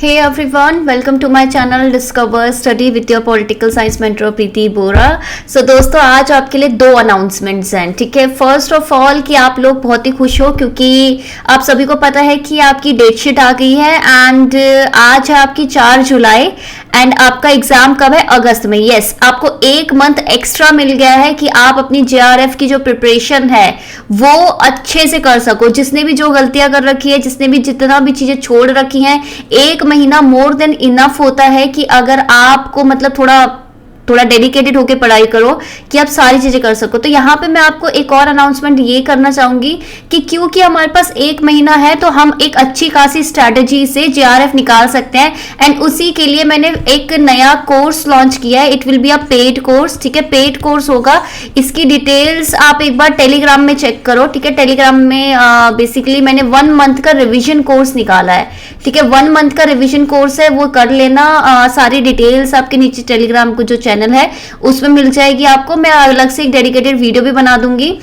Hey everyone, welcome to my channel Discover Study with your Political Science mentor Preeti Bora. So दोस्तों आज आपके लिए दो announcements हैं, ठीक है। फर्स्ट ऑफ ऑल कि आप लोग बहुत ही खुश हो क्योंकि आप सभी को पता है कि आपकी डेट शीट आ गई है एंड आज है आपकी 4 जुलाई एंड आपका एग्जाम कब है? अगस्त में। यस, आपको एक मंथ एक्स्ट्रा मिल गया है कि आप अपनी JRF की जो प्रिपरेशन है वो अच्छे से कर सको। जिसने भी जो गलतियां कर रखी है, जिसने भी जितना भी चीजें छोड़ रखी हैं, एक महीना मोर देन इनफ होता है कि अगर आपको मतलब थोड़ा डेडिकेटेड होकर पढ़ाई करो कि आप सारी चीजें कर सको। तो यहाँ पे मैं आपको एक और अनाउंसमेंट ये करना चाहूंगी कि क्योंकि हमारे पास एक महीना है तो हम एक अच्छी खासी स्ट्रैटेजी से JRF निकाल सकते हैं एंड उसी के लिए मैंने एक नया कोर्स लॉन्च किया है। It will be a paid course, ठीक है। पेड कोर्स होगा, इसकी डिटेल्स आप एक बार टेलीग्राम में चेक करो, ठीक है। टेलीग्राम में बेसिकली मैंने 1 मंथ का रिविजन कोर्स निकाला है, ठीक है। 1 मंथ का रिविजन कोर्स है, वो कर लेना। सारी डिटेल्स आपके नीचे टेलीग्राम को जो चैनल है उसमें मिल जाएगी आपको। मैं अलग से एक डेडिकेटेड वीडियो भी बना दूंगी।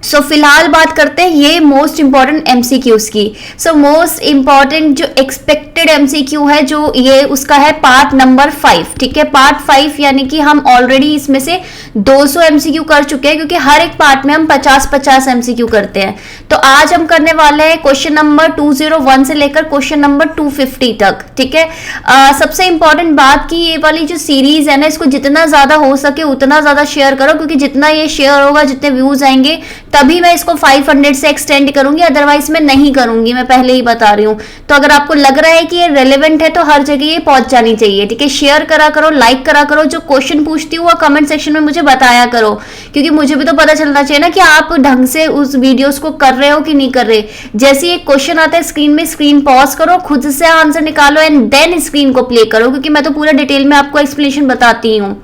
सो फिलहाल बात करते हैं ये मोस्ट इंपॉर्टेंट MCQs की। सो मोस्ट इंपॉर्टेंट जो एक्सपेक्टेड MCQ है जो ये उसका है पार्ट नंबर 5, ठीक है। पार्ट 5 यानी कि हम ऑलरेडी इसमें से 200 MCQ कर चुके हैं क्योंकि हर एक पार्ट में हम 50-50 MCQ करते हैं। तो आज हम करने वाले हैं क्वेश्चन नंबर 201 से लेकर क्वेश्चन नंबर 250 तक, ठीक है। सबसे इंपॉर्टेंट बात कि ये वाली जो सीरीज है ना, इसको जितना ज्यादा हो सके उतना ज्यादा शेयर करो क्योंकि जितना ये शेयर होगा, जितने व्यूज आएंगे तभी मैं इसको 500 से एक्सटेंड करूंगी, अदरवाइज मैं नहीं करूंगी, मैं पहले ही बता रही हूं। तो अगर आपको लग रहा है कि ये रेलेवेंट है तो हर जगह ये पहुंच जानी चाहिए, ठीक है। शेयर करा करो, लाइक करा करो, जो क्वेश्चन पूछती हूँ कमेंट सेक्शन में मुझे बताया करो क्योंकि मुझे भी तो पता चलना चाहिए ना कि आप ढंग से उस वीडियोस को कर रहे हो कि नहीं कर रहे। जैसे एक क्वेश्चन आता है स्क्रीन में, स्क्रीन पॉज करो, खुद से आंसर निकालो एंड देन स्क्रीन को प्ले करो क्योंकि मैं तो पूरा डिटेल में आपको एक्सप्लेनेशन बताती हूँ।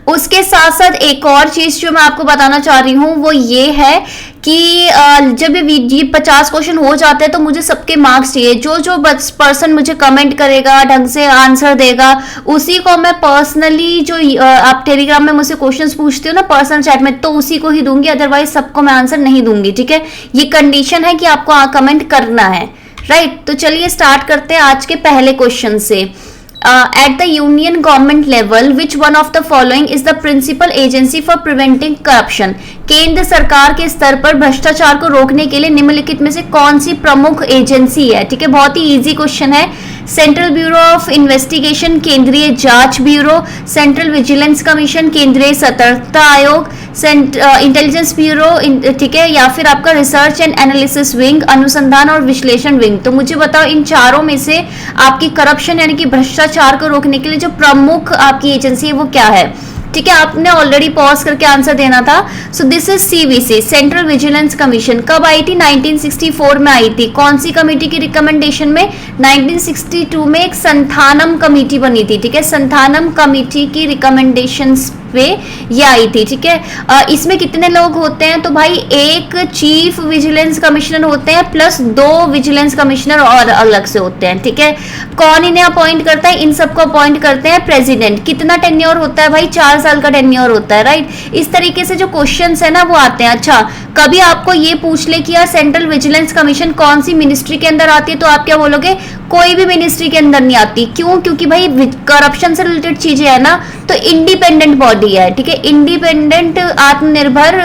उसके साथ साथ एक और चीज जो मैं आपको बताना चाह रही हूँ वो ये है कि जब ये 50 क्वेश्चन हो जाते हैं तो मुझे सबके मार्क्स चाहिए। जो पर्सन मुझे कमेंट करेगा, ढंग से आंसर देगा, उसी को मैं पर्सनली जो आप टेलीग्राम में मुझसे क्वेश्चंस पूछते हो ना पर्सनल चैट में, तो उसी को ही दूंगी, अदरवाइज सबको मैं आंसर नहीं दूंगी, ठीक है। ये कंडीशन है कि आपको कमेंट करना है, राइट। तो चलिए स्टार्ट करते हैं आज के पहले क्वेश्चन से। At the union government level, which one of the following is the principal agency for preventing corruption? केंद्र सरकार के स्तर पर भ्रष्टाचार को रोकने के लिए निम्नलिखित में से कौन सी प्रमुख एजेंसी है, ठीक है। बहुत ही इजी क्वेश्चन है। सेंट्रल ब्यूरो ऑफ इन्वेस्टिगेशन, केंद्रीय जांच ब्यूरो, सेंट्रल विजिलेंस कमीशन, केंद्रीय सतर्कता आयोग, इंटेलिजेंस ब्यूरो, ठीक है, या फिर आपका रिसर्च एंड एनालिसिस विंग, अनुसंधान और विश्लेषण विंग। तो मुझे बताओ इन चारों में से आपकी करप्शन यानी कि भ्रष्टाचार को रोकने के लिए जो प्रमुख आपकी एजेंसी है वो क्या है, ठीक है। आपने ऑलरेडी पॉज करके आंसर देना था। So this is CVC, central vigilance commission. कब आई थी? 1964 में आई थी। कौन सी कमेटी की रिकमेंडेशन में? 1962 में एक संथानम कमेटी बनी थी, ठीक है। संथानम कमेटी की रिकमेंडेशंस पे ये आई थी, ठीक है। इसमें कितने लोग होते हैं? तो भाई एक चीफ विजिलेंस कमिश्नर होते हैं प्लस 2 विजिलेंस कमिश्नर और अलग से होते हैं, ठीक है। कौन इन्हें अपॉइंट करता है? इन सबको अपॉइंट करते हैं प्रेसिडेंट। कितना टेन्योर होता है भाई? 4 साल का टेन्योर होता है, राइट। इस तरीके से जो क्वेश्चंस है ना वो आते हैं। अच्छा, कभी आपको ये पूछ ले कि यार सेंट्रल विजिलेंस कमीशन कौन सी मिनिस्ट्री के अंदर आती है, तो आप क्या बोलोगे? कोई भी मिनिस्ट्री के अंदर नहीं आती। क्यों? क्योंकि भाई करप्शन से रिलेटेड चीजें है ना, तो इंडिपेंडेंट बॉडी है, ठीक है। इंडिपेंडेंट आत्मनिर्भर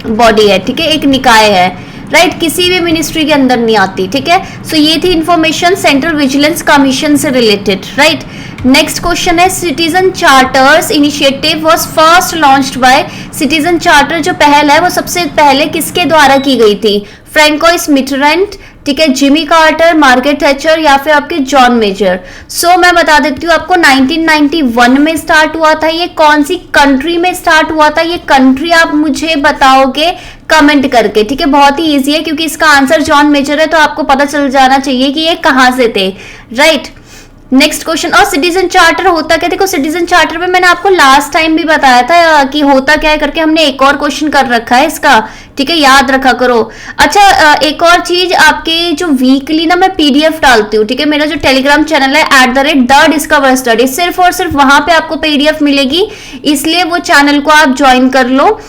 बॉडी है, ठीक है, एक निकाय है, राइट। किसी भी मिनिस्ट्री के अंदर नहीं आती, ठीक है। सो ये थी इंफॉर्मेशन सेंट्रल विजिलेंस कमीशन से रिलेटेड, राइट। नेक्स्ट क्वेश्चन है citizen charters initiative was first launched by. Citizen charter जो पहल है वो सबसे पहले किसके द्वारा की गई थी? फ्रैंकोइस मिटरैंड, ठीक है, जिमी कार्टर, मार्garet थैचर या फिर आपके जॉन मेजर। सो मैं बता देती हूँ आपको 1991 में स्टार्ट हुआ था। ये कौन सी कंट्री में स्टार्ट हुआ था? ये कंट्री आप मुझे बताओगे कमेंट करके, ठीक है। बहुत ही इजी है क्योंकि इसका आंसर जॉन मेजर है तो आपको पता चल जाना चाहिए कि ये कहां से थे, राइट। नेक्स्ट क्वेश्चन, और सिटीजन चार्टर होता क्या? देखो सिटीजन चार्टर में मैंने आपको लास्ट टाइम भी बताया था कि होता क्या है करके। हमने एक और क्वेश्चन कर रखा है इसका, ठीक है, याद रखा करो। अच्छा, एक और चीज, आपके जो वीकली ना मैं PDF डालती हूँ, ठीक है। मेरा जो टेलीग्राम चैनल है @the Discover Study, सिर्फ और सिर्फ वहां पे आपको PDF मिलेगी, इसलिए वो चैनल को आप ज्वाइन कर लो।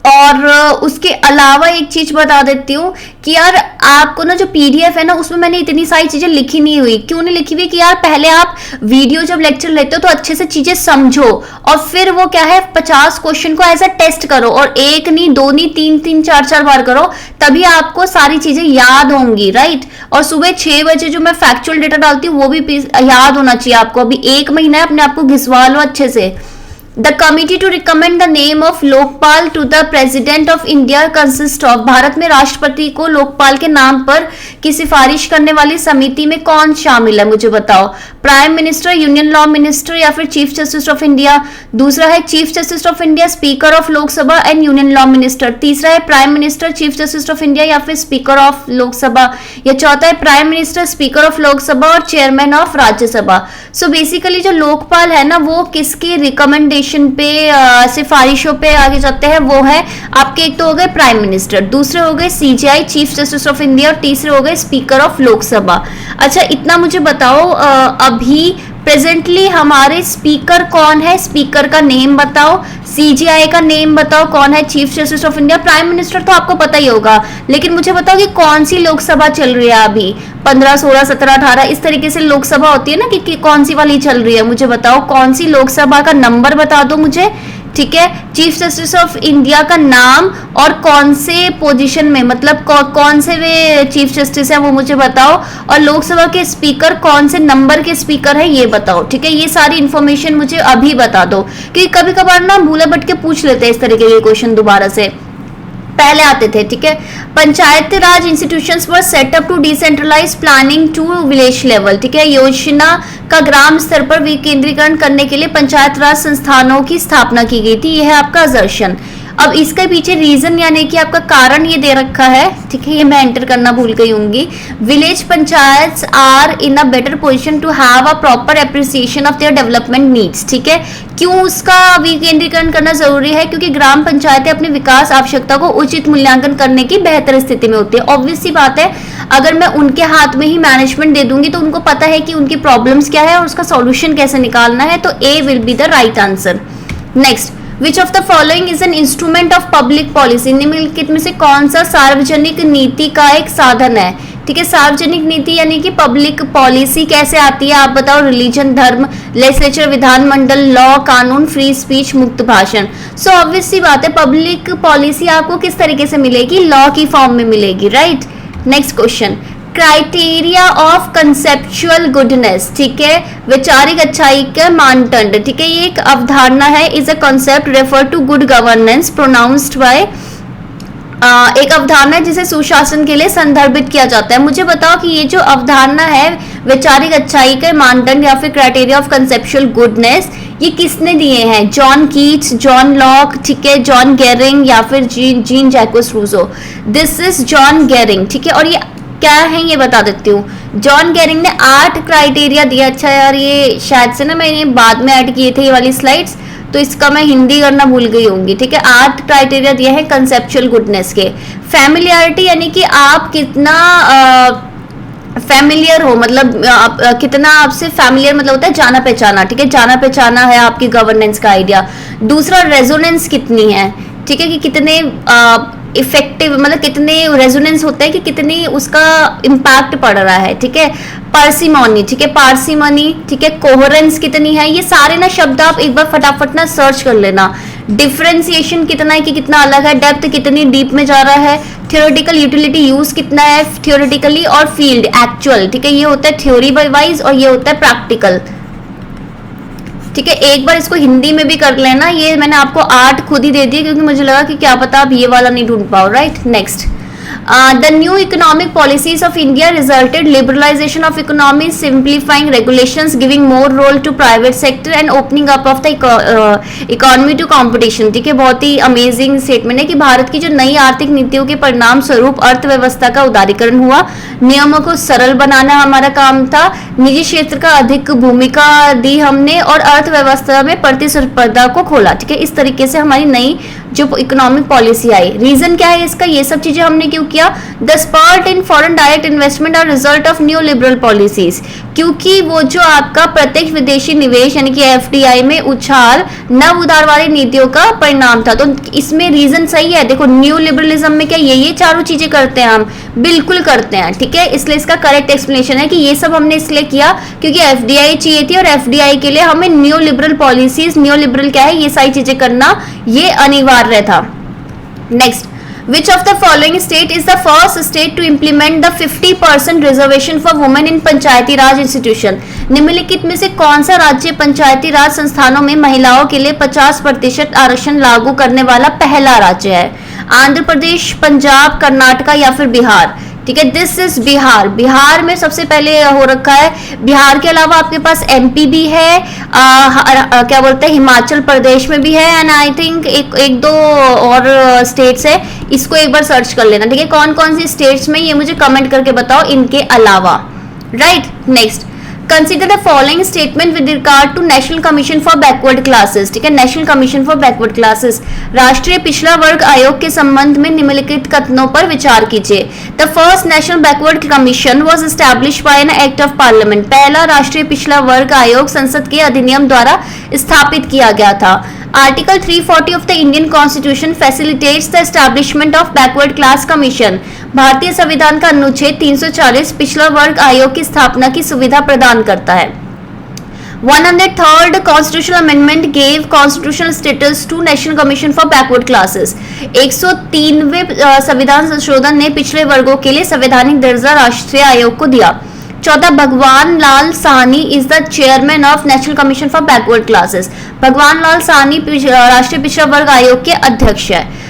और उसके अलावा एक चीज बता देती हूँ कि यार आपको ना जो पीडीएफ है ना उसमें मैंने इतनी सारी चीजें लिखी नहीं हुई। क्यों नहीं लिखी हुई कि यार पहले आप वीडियो जब लेक्चर लेते हो तो अच्छे से चीजें समझो और फिर वो क्या है 50 क्वेश्चन को एज अ टेस्ट करो और एक नहीं दो नहीं तीन तीन चार चार बार करो, तभी आपको सारी चीजें याद होंगी, राइट। और सुबह 6 बजे जो मैं फैक्चुअल डेटा डालती हूँ वो भी याद होना चाहिए आपको। अभी 1 महीना है, अपने आपको घिसवा लो अच्छे से। The committee to recommend the name of Lokpal to the president of India consists of, Bharat में राष्ट्रपति को लोकपाल के नाम पर की सिफारिश करने वाली समिति में कौन शामिल है, मुझे बताओ। Prime minister, union law minister या फिर चीफ जस्टिस ऑफ इंडिया। दूसरा है chief justice of India, speaker of Lok Sabha and union law minister. तीसरा है prime minister, chief justice of India या फिर स्पीकर ऑफ लोकसभा। या चौथा है prime minister, speaker of Lok Sabha और chairman of Rajya Sabha. So basically जो लोकपाल है ना वो किसके रिकमेंडेशन पे सिफारिशों पे आगे जाते हैं, वो है आपके एक तो हो गए प्राइम मिनिस्टर, दूसरे हो गए CGI chief justice of India और तीसरे हो गए स्पीकर ऑफ लोकसभा। अच्छा इतना मुझे बताओ, अभी प्रेजेंटली हमारे स्पीकर कौन है, स्पीकर का नेम बताओ। सीजीआई का नेम बताओ कौन है, chief justice of India. Prime minister तो आपको पता ही होगा, लेकिन मुझे बताओ कि कौन सी लोकसभा चल रही है अभी, 15, 16, 17, 18 इस तरीके से लोकसभा होती है ना कि कौन सी वाली चल रही है, मुझे बताओ कौन सी लोकसभा का नंबर बता दो मुझे, ठीक है। चीफ जस्टिस ऑफ इंडिया का नाम और कौन से पोजीशन में, मतलब कौन से वे चीफ जस्टिस है वो मुझे बताओ, और लोकसभा के स्पीकर कौन से नंबर के स्पीकर है ये बताओ, ठीक है। ये सारी इंफॉर्मेशन मुझे अभी बता दो, क्योंकि कभी कभार ना भूले भटके पूछ लेते हैं इस तरीके के क्वेश्चन दोबारा से, पहले आते थे, ठीक है। Panchayat raj institutions were set up to decentralise planning to village level, ठीक है। योजना का ग्राम स्तर पर विकेंद्रीकरण करने के लिए पंचायत राज संस्थानों की स्थापना की गई थी, यह है आपका असर्शन। अब इसके पीछे रीजन यानी कि आपका कारण ये दे रखा है, ठीक है, ये मैं एंटर करना भूल गई होंगी। Village panchayat are in a better position to have a proper appreciation of their development needs, ठीक है। क्यों उसका विकेंद्रीकरण करना जरूरी है, क्योंकि ग्राम पंचायतें अपनी विकास आवश्यकता को उचित मूल्यांकन करने की बेहतर स्थिति में होती है। ऑब्वियस सी बात है, अगर मैं उनके हाथ में ही मैनेजमेंट दे दूंगी तो उनको पता है कि उनकी प्रॉब्लम्स क्या है और उसका सॉल्यूशन कैसे निकालना है, तो A will be the right answer. Next, which of the following is an instrument of public policy, निम्नलिखित में से कौन सा सार्वजनिक नीति का एक साधन है, ठीक है। सार्वजनिक नीति यानी कि पब्लिक पॉलिसी कैसे आती है आप बताओ। रिलीजन, धर्म, लेजिस्लेचर, विधानमंडल, लॉ, कानून, फ्री स्पीच, मुक्त भाषण। सो ऑब्वियस सी बात है, पब्लिक पॉलिसी आपको किस तरीके से मिलेगी, लॉ की फॉर्म में मिलेगी, right. Next question, criteria of conceptual goodness, ठीक है, वैचारिक अच्छाई का मानदंड, ठीक है। ये एक अवधारणा है, is a concept refer to good governance pronounced by, एक अवधारणा है जिसे सुशासन के लिए संदर्भित किया जाता है। मुझे बताओ कि ये जो अवधारणा है वैचारिक अच्छाई के मानदंड या फिर क्राइटेरिया ऑफ कंसेप्चुअल गुडनेस, ये किसने दिए हैं, जॉन कीट्स, जॉन लॉक, ठीक है, जॉन गेरिंग या फिर Jean Jacques Rousseau. This is John Gerring, ठीक है। और ये क्या है ये बता देती हूँ। जॉन गेरिंग ने 8 क्राइटेरिया दिया। अच्छा यार, ये शायद से ना मैंने बाद में ऐड किए थे ये वाली स्लाइड्स, तो इसका मैं हिंदी करना भूल गई होंगी, ठीक है। 8 क्राइटेरिया दिए हैं कंसेप्चुअल गुडनेस के। फैमिलियरिटी यानी कि आप कितना फैमिलियर हो, मतलब कितना आपसे फैमिलियर मतलब होता है जाना पहचाना, ठीक है, जाना पहचाना है आपकी गवर्नेंस का आइडिया। दूसरा, रेजोनेंस कितनी है, ठीक है, कि कितने इफेक्टिव, मतलब कितने रेजोनेंस होता है कि कितनी उसका इम्पैक्ट पड़ रहा है, ठीक है। पार्सिमोनी, ठीक है, पार्सिमोनी, ठीक है। कोहेरेंस कितनी है, ये सारे ना शब्द आप एक बार फटाफट ना सर्च कर लेना। डिफरेंशिएशन कितना है कि कितना अलग है, डेप्थ कितनी डीप में जा रहा है, थियोरेटिकल यूटिलिटी यूज कितना है थियोरेटिकली, और फील्ड एक्चुअल, ठीक है, ये होता है थ्योरी वाइज और ये होता है प्रैक्टिकल, ठीक है। एक बार इसको हिंदी में भी कर लेना, ये मैंने आपको 8 खुद ही दे दिए क्योंकि मुझे लगा कि क्या पता आप ये वाला नहीं ढूंढ पाओ, right. Next, the new economic policies of India resulted liberalization of economy, simplifying regulations, giving more role to private sector and opening up of the economy to competition, ठीक है। बहुत ही अमेजिंग स्टेटमेंट है कि भारत की जो नई आर्थिक नीतियों के परिणाम स्वरूप अर्थव्यवस्था का उदारीकरण हुआ, नियमों को सरल बनाना हमारा काम था, निजी क्षेत्र का अधिक भूमिका दी हमने और अर्थव्यवस्था में प्रतिस्पर्धा को खोला, ठीक है। इस तरीके से हमारी नई जो इकोनॉमिक पॉलिसी आई। रीजन क्या है इसका, ये सब चीजें हमने क्यों किया, किया? The spurt in foreign direct investment are result of new liberal policies, क्योंकि वो जो आपका प्रत्यक्ष विदेशी निवेश यानी कि एफडीआई में उछाल नव उदारवादी नीतियों का परिणाम था। तो इसमें रीजन सही है। देखो न्यू लिबरलिज्म में क्या ये चारों चीजें करते हैं? हम बिल्कुल करते हैं, ठीक है। इसलिए इसका करेक्ट एक्सप्लेनेशन है कि ये सब हमने इसलिए किया क्योंकि एफडीआई चाहिए थी, और एफडीआई के लिए हमें new liberal policies, new liberal क्या है, ये सारी चीजें करना ये अनिवार्य था। Next, Which of the following state is the first state to implement the 50% reservation for women in Panchayati Raj institution? निम्नलिखित में से कौन सा राज्य पंचायती राज संस्थानों में महिलाओं के लिए 50% आरक्षण लागू करने वाला पहला राज्य है? आंध्र प्रदेश, पंजाब, कर्नाटका या फिर बिहार? ठीक है, दिस इज बिहार। बिहार में सबसे पहले हो रखा है। बिहार के अलावा आपके पास एमपी भी है, क्या बोलते हैं, हिमाचल प्रदेश में भी है, एंड आई थिंक एक दो और स्टेट्स है। इसको एक बार सर्च कर लेना, ठीक है, कौन कौन सी स्टेट्स में, ये मुझे कमेंट करके बताओ इनके अलावा। Right, next, consider the following statement with regard to national commission for backward classes. ठीक है, national commission for backward classes, राष्ट्रीय पिछड़ा वर्ग आयोग के संबंध में निम्नलिखित कथनों पर विचार कीजिए। The first national backward commission was established bye an act of parliament. पहला राष्ट्रीय पिछड़ा वर्ग आयोग संसद के अधिनियम द्वारा स्थापित किया गया था। Article 340 of the Indian constitution facilitates the establishment of backward class commission. भारतीय संविधान का अनुच्छेद 340 पिछड़ा वर्ग आयोग की स्थापना की सुविधा प्रदान करता है। 103rd constitutional amendment gave constitutional status to national commission for backward classes. 103वें संविधान संशोधन ने पिछड़े वर्गों के लिए संवैधानिक दर्जा राष्ट्रीय आयोग को दिया। 14, Bhagwan Lal Sahni is the chairman of national commission for backward classes. Bhagwan Lal Sahni राष्ट्रीय पिछड़ा वर्ग आयोग के अध्यक्ष है।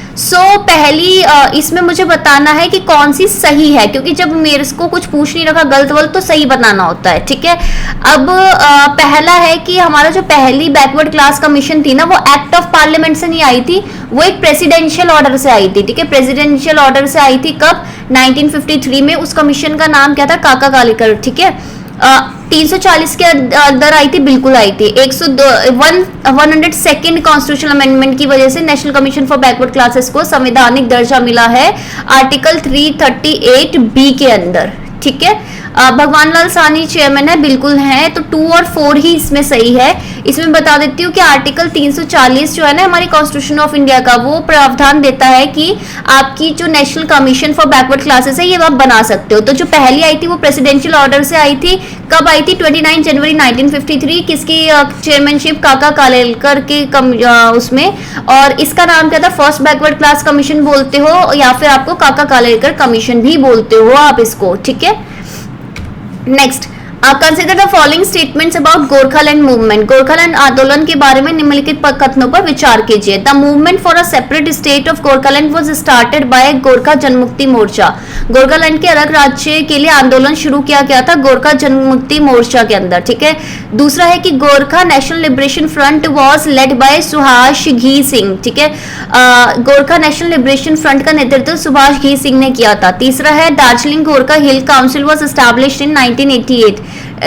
पहली इसमें मुझे बताना है कि कौन सी सही है, क्योंकि जब मेरे को कुछ पूछ नहीं रखा गलत वलत तो सही बताना होता है, ठीक है। अब पहला है कि हमारा जो पहली बैकवर्ड क्लास कमीशन थी ना, वो एक्ट ऑफ पार्लियामेंट से नहीं आई थी, वो एक प्रेसिडेंशियल ऑर्डर से आई थी, ठीक है। प्रेसिडेंशियल ऑर्डर से आई थी कब? 1953 में। उस कमीशन का नाम क्या था? काका कालेकर, ठीक है। 340 के अंदर आई थी, बिल्कुल आई थी। 102nd कॉन्स्टिट्यूशनल अमेंडमेंट की वजह से national commission for backward classes को संवैधानिक दर्जा मिला है आर्टिकल 338B के अंदर, ठीक है। भगवान लाल साहनी चेयरमैन है, बिल्कुल है, तो 2 और 4 ही इसमें सही है। इसमें बता देती हूँ कि आर्टिकल 340 जो है ना हमारी कॉन्स्टिट्यूशन ऑफ इंडिया का, वो प्रावधान देता है कि आपकी जो national commission for backward classes है ये आप बना सकते हो। तो जो पहली आई थी वो प्रेसिडेंशियल ऑर्डर से आई थी। कब आई थी? 29 जनवरी 1953। किसकी चेयरमैनशिप? काका कालेलकर के उसमें। और इसका नाम क्या था? फर्स्ट बैकवर्ड क्लास कमीशन बोलते हो, या फिर आपको काका कालेलकर कमीशन भी बोलते हो आप इसको, ठीक है। Next, consider the following statements about Gorkhaland movement. Gorkhaland आंदोलन के बारे में निम्नलिखित कथनों पर विचार कीजिए। The movement for a separate state of Gorkhaland was started by Gorkha Janmukti Morcha. Gorkhaland के अलग राज्य के लिए आंदोलन शुरू किया गया था गोरखा जनमुक्ति मोर्चा के अंदर, ठीक है। दूसरा है कि Gorkha national liberation front was led by Subhash Ghisingh, ठीक है। गोरखा नेशनल लिबरेशन फ्रंट का नेतृत्व सुभाष घी सिंह ने किया था। तीसरा है दार्जिलिंग गोरखा हिल काउंसिल वाज एस्टैब्लिश्ड इन 1988,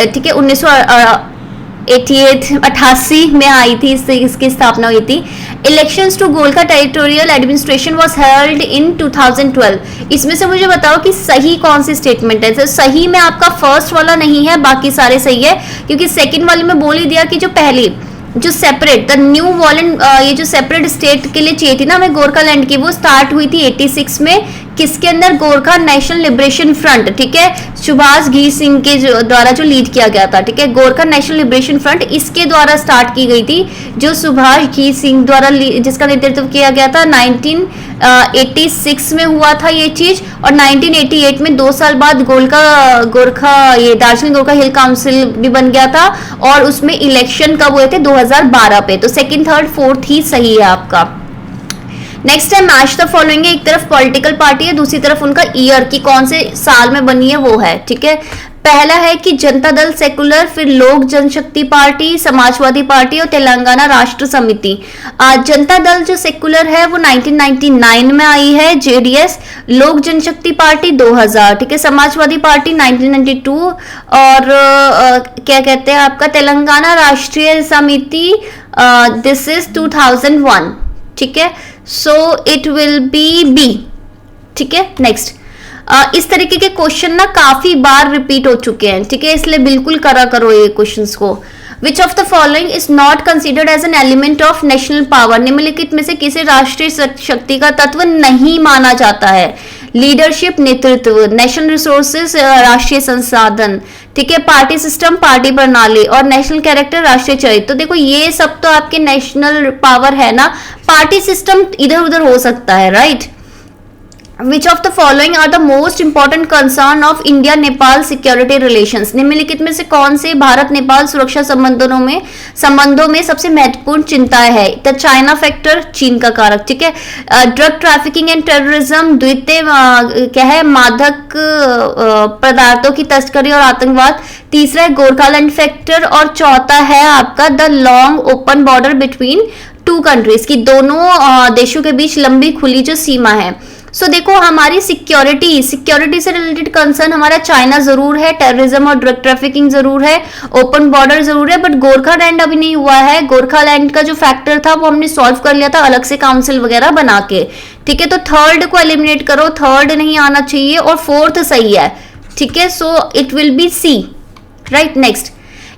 ठीक है। 1988 में आई थी, इसकी स्थापना हुई थी। Elections to Gorkha territorial administration was held in 2012। इसमें से मुझे बताओ कि सही कौन सी स्टेटमेंट है। तो सही में आपका फर्स्ट वाला नहीं है, बाकी सारे सही है, क्योंकि सेकंड वाले में बोल ही दिया कि जो पहली जो सेपरेट द न्यू वॉलेंट ये जो सेपरेट स्टेट के लिए चाहिए थी ना हमें गोरखालैंड की, वो स्टार्ट हुई थी 86 में। किसके अंदर? गोरखा नेशनल लिबरेशन फ्रंट, ठीक है, सुभाष घी सिंह के द्वारा जो लीड किया गया था, ठीक है। गोरखा नेशनल लिबरेशन फ्रंट इसके द्वारा स्टार्ट की गई थी, जो सुभाष घी सिंह द्वारा जिसका नेतृत्व किया गया था। 1986 में हुआ था ये चीज, और 1988 में 2 साल बाद गोरखा ये दार्जिलिंग गोरखा हिल काउंसिल भी बन गया था, और उसमें इलेक्शन कब हुए थे? 2012 पे। तो सेकंड, थर्ड, फोर्थ ही सही है आपका। नेक्स्ट है मैच द फॉलोइंग है। एक तरफ पॉलिटिकल पार्टी है, दूसरी तरफ उनका ईयर की कौन से साल में बनी है वो है, ठीक है। पहला है कि जनता दल सेकुलर, फिर लोक जनशक्ति पार्टी, समाजवादी पार्टी और तेलंगाना राष्ट्र समिति। जनता दल जो सेकुलर है वो 1999 में आई है, जेडीएस। लोक जनशक्ति पार्टी 2000, ठीक है। समाजवादी पार्टी 1992, और क्या कहते हैं आपका तेलंगाना राष्ट्रीय समिति दिस इज 2001, ठीक है। So it will be B, ठीक है। नेक्स्ट, इस तरीके के क्वेश्चन ना काफी बार रिपीट हो चुके हैं, ठीक है, इसलिए बिल्कुल करा करो ये क्वेश्चंस को। Which of the following is not considered as an element of national power, निम्नलिखित में से किसी राष्ट्रीय शक्ति का तत्व नहीं माना जाता है। लीडरशिप नेतृत्व, नेशनल रिसोर्सेज राष्ट्रीय संसाधन, ठीक है, पार्टी सिस्टम पार्टी प्रणाली, और नेशनल कैरेक्टर राष्ट्रीय चरित्र। तो देखो ये सब तो आपके नेशनल पावर है ना, पार्टी सिस्टम इधर उधर हो सकता है, right. Which of the following are the most important concern of India Nepal security relations? निम्नलिखित में से कौन से भारत नेपाल सुरक्षा संबंधों में सबसे महत्वपूर्ण चिंताएं है? द चाइना फैक्टर, चीन का कारक, ठीक है। ड्रग ट्रैफिकिंग एंड टेररिज्म, द्वितीय क्या है, मादक पदार्थों की तस्करी और आतंकवाद, तीसरा है गोरखालैंड फैक्टर, और चौथा है आपका the long open border between two countries, की दोनों देशों के बीच लंबी खुली जो सीमा है। सो देखो हमारी सिक्योरिटी से रिलेटेड कंसर्न हमारा चाइना जरूर है, टेररिज्म और ड्रग ट्रैफिकिंग जरूर है, ओपन बॉर्डर जरूर है, बट गोरखालैंड अभी नहीं हुआ है। गोरखालैंड का जो फैक्टर था वो हमने सॉल्व कर लिया था अलग से काउंसिल वगैरह बना के, ठीक है। तो थर्ड को एलिमिनेट करो, थर्ड नहीं आना चाहिए, और फोर्थ सही है, ठीक है। So it will be C, right. Next,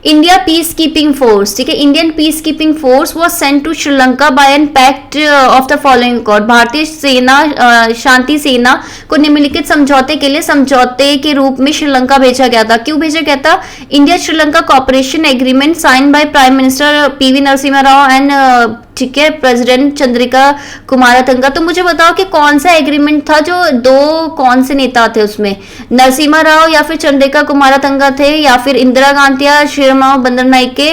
India peace keeping force, ठीक है, Indian peace keeping force was sent to Sri Lanka by an pact of the following accord. भारतीय सेना शांति सेना को निम्नलिखित समझौते के लिए समझौते के रूप में श्रीलंका भेजा गया था। क्यों भेजा गया था? India Sri Lanka cooperation agreement sign by prime minister PV Narasimha Rao and, ठीक है, प्रेसिडेंट चंद्रिका कुमारतंगा। तो मुझे बताओ कि कौन सा एग्रीमेंट था, जो दो कौन से नेता थे उसमें, नरसिम्हा राव या फिर चंद्रिका कुमारतंगा थे, या फिर इंदिरा गांधी या श्रीराम बंदरनाइके,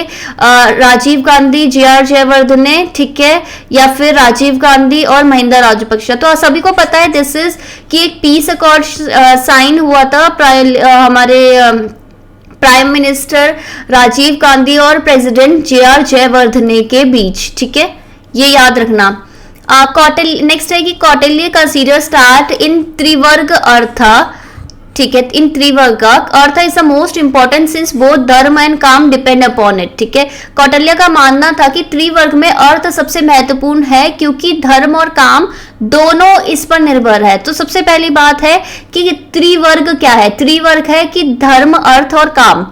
राजीव गांधी, जी.आर. जयवर्धने, ठीक है, या फिर राजीव गांधी और महिंदा राजपक्षे। तो सभी को पता है दिस इज कि एक पीस अकॉर्ड साइन हुआ था हमारे प्राइम मिनिस्टर राजीव गांधी और प्रेसिडेंट जे.आर. जयवर्धने के बीच, ठीक है, ये याद रखना। नेक्स्ट है कि कौटिल्य कंसीडर स्टार्ट इन त्रिवर्ग अर्थ, ठीक है, इन त्रिवर्ग का earth is the most important since both धर्म एंड काम डिपेंड अपॉन इट, ठीक है। कौटिल्य का मानना था कि त्रिवर्ग में अर्थ सबसे महत्वपूर्ण है क्योंकि धर्म और काम दोनों इस पर निर्भर है। तो सबसे पहली बात है कि त्रिवर्ग क्या है? त्रिवर्ग है कि धर्म, अर्थ और काम,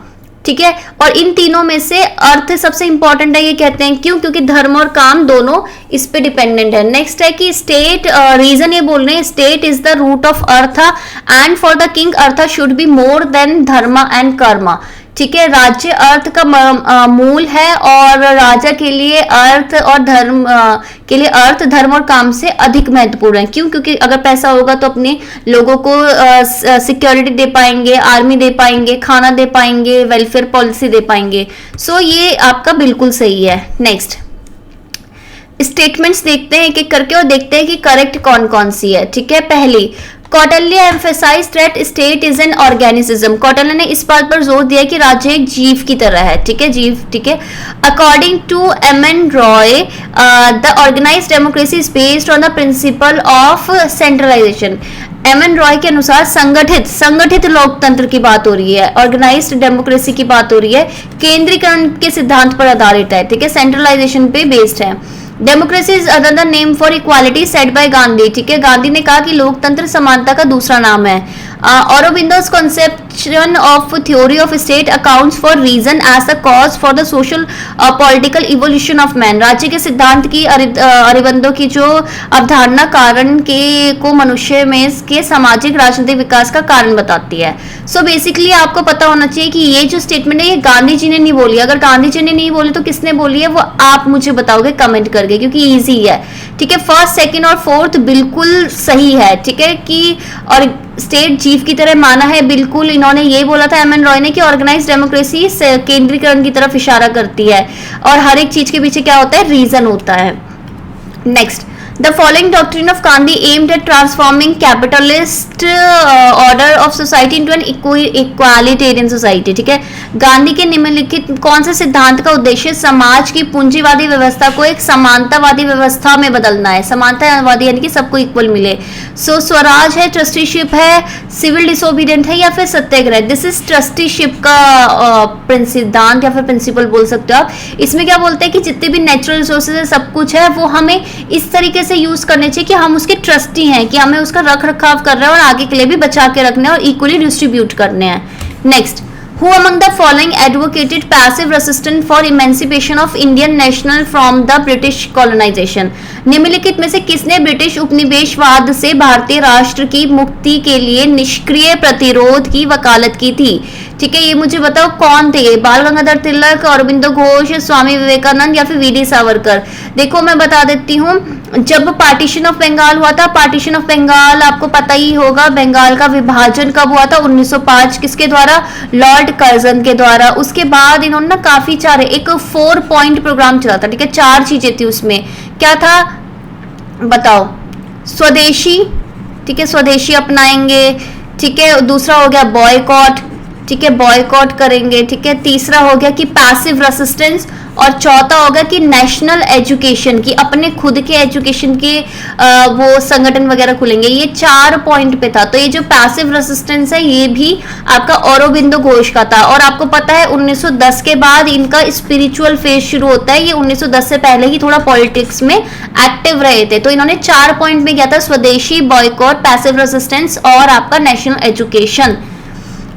ठीक है, और इन तीनों में से अर्थ सबसे इंपॉर्टेंट है, ये कहते हैं। क्यों? क्योंकि धर्म और काम दोनों इस पे डिपेंडेंट है। नेक्स्ट है कि स्टेट, रीजन ये बोल रहे हैं, state is the root of artha and for the king artha should be more than dharma and karma, ठीक है। राज्य अर्थ का मूल है और राजा के लिए अर्थ और धर्म के लिए अर्थ, धर्म और काम से अधिक महत्वपूर्ण है। क्यों? क्योंकि अगर पैसा होगा तो अपने लोगों को सिक्योरिटी दे पाएंगे, आर्मी दे पाएंगे, खाना दे पाएंगे, वेलफेयर पॉलिसी दे पाएंगे। सो ये आपका बिल्कुल सही है। नेक्स्ट स्टेटमेंट्स देखते हैं एक एक करके और देखते हैं कि करेक्ट कौन कौन सी है, ठीक है। पहली, Kautilya emphasize that state is an organism. Kautilya ने इस बात पर जोर दिया कि राज्य एक जीव की तरह है, ठीक है, जीव, ठीक है। According to MN. Roy, the organized democracy is based on the principle of centralization. MN. Roy के अनुसार संगठित लोकतंत्र की बात हो रही है, ऑर्गेनाइज्ड डेमोक्रेसी की बात हो रही है, केंद्रीकरण के सिद्धांत पर आधारित है, ठीक है, सेंट्रलाइजेशन पे बेस्ड है। Democracy is another name for equality said bye Gandhi, ठीक है, गांधी ने कहा कि लोकतंत्र समानता का दूसरा नाम है। ऑरोबिंदोस conception of theory of state accounts for reason as the cause for the social political evolution of man। राज्य के सिद्धांत की अरविंदो की जो अवधारणा कारण के को मनुष्य में के सामाजिक राजनीतिक विकास का कारण बताती है। सो बेसिकली आपको पता होना चाहिए कि ये जो स्टेटमेंट है ये गांधी जी ने नहीं बोली। अगर गांधी जी ने नहीं बोली तो किसने बोली है वो आप मुझे बताओगे कमेंट करके, क्योंकि ईजी है, ठीक है। फर्स्ट, सेकंड और फोर्थ बिल्कुल सही है, ठीक है, कि और स्टेट जीव की तरह माना है, बिल्कुल इन्होंने ये बोला था एम.एन. रॉय ने कि ऑर्गेनाइज डेमोक्रेसी केंद्रीकरण की तरफ इशारा करती है और हर एक चीज के पीछे क्या होता है? रीजन होता है। Next, The following doctrine of Gandhi aimed at transforming capitalist order of society into an equalitarian society, ठीक है। गांधी के निम्नलिखित कौन से सिद्धांत का उद्देश्य समाज की पूंजीवादी व्यवस्था को एक समानतावादी व्यवस्था में बदलना है। समानतावादी यानी कि सबको इक्वल मिले। सो स्वराज है, ट्रस्टीशिप है, सिविल डिसोबीडियंट है या फिर सत्याग्रह। दिस इज ट्रस्टीशिप का सिद्धांत या फिर प्रिंसिपल बोल सकते हो आप। इसमें क्या बोलते हैं कि जितने भी नेचुरल रिसोर्सेज है, सब कुछ है, वो हमें इस तरीके से यूज करने चाहिए कि हम उसके ट्रस्टी हैं, कि हमें उसका रख रखाव कर रहे हैं और आगे के लिए भी बचा के रखने हैं और इक्वली डिस्ट्रीब्यूट करने हैं। Next, Who among the following advocated passive resistance for emancipation of Indian national from the British colonization? निम्नलिखित में से किसने ब्रिटिश उपनिवेशवाद से भारतीय राष्ट्र की मुक्ति के लिए निष्क्रिय प्रतिरोध की वकालत की थी? ठीक है, ये मुझे बताओ कौन थे? बाल गंगाधर तिलक, अरबिंदो घोष, स्वामी विवेकानंद या फिर वीडी सावरकर? देखो मैं बता देती हूँ, जब पार्टीशन ऑफ बंगाल हुआ था, पार्टीशन ऑफ बंगाल आपको पता ही होगा, बंगाल का विभाजन कब हुआ था? 1905। किसके द्वारा? लॉर्ड कर्जन के द्वारा। उसके बाद इन्होंने ना काफी एक 4 पॉइंट प्रोग्राम चला था। ठीक है, 4 चीजें थी उसमें। क्या था बताओ? स्वदेशी, ठीक है, स्वदेशी अपनाएंगे। ठीक है, दूसरा हो गया बॉयकॉट, ठीक है, बॉयकॉट करेंगे। ठीक है, तीसरा हो गया कि पैसिव रेसिस्टेंस, और चौथा हो गया कि नेशनल एजुकेशन, की अपने खुद के एजुकेशन के वो संगठन वगैरह खुलेंगे। ये 4 पॉइंट पे था। तो ये जो पैसिव रेसिस्टेंस है ये भी आपका अरबिंदो घोष का था। और आपको पता है 1910 के बाद इनका स्पिरिचुअल फेज शुरू होता है। ये 1910 से पहले ही थोड़ा पॉलिटिक्स में एक्टिव रहे थे। तो इन्होंने 4 पॉइंट में किया था, स्वदेशी, बॉयकॉट, पैसिव रेसिस्टेंस और आपका national education.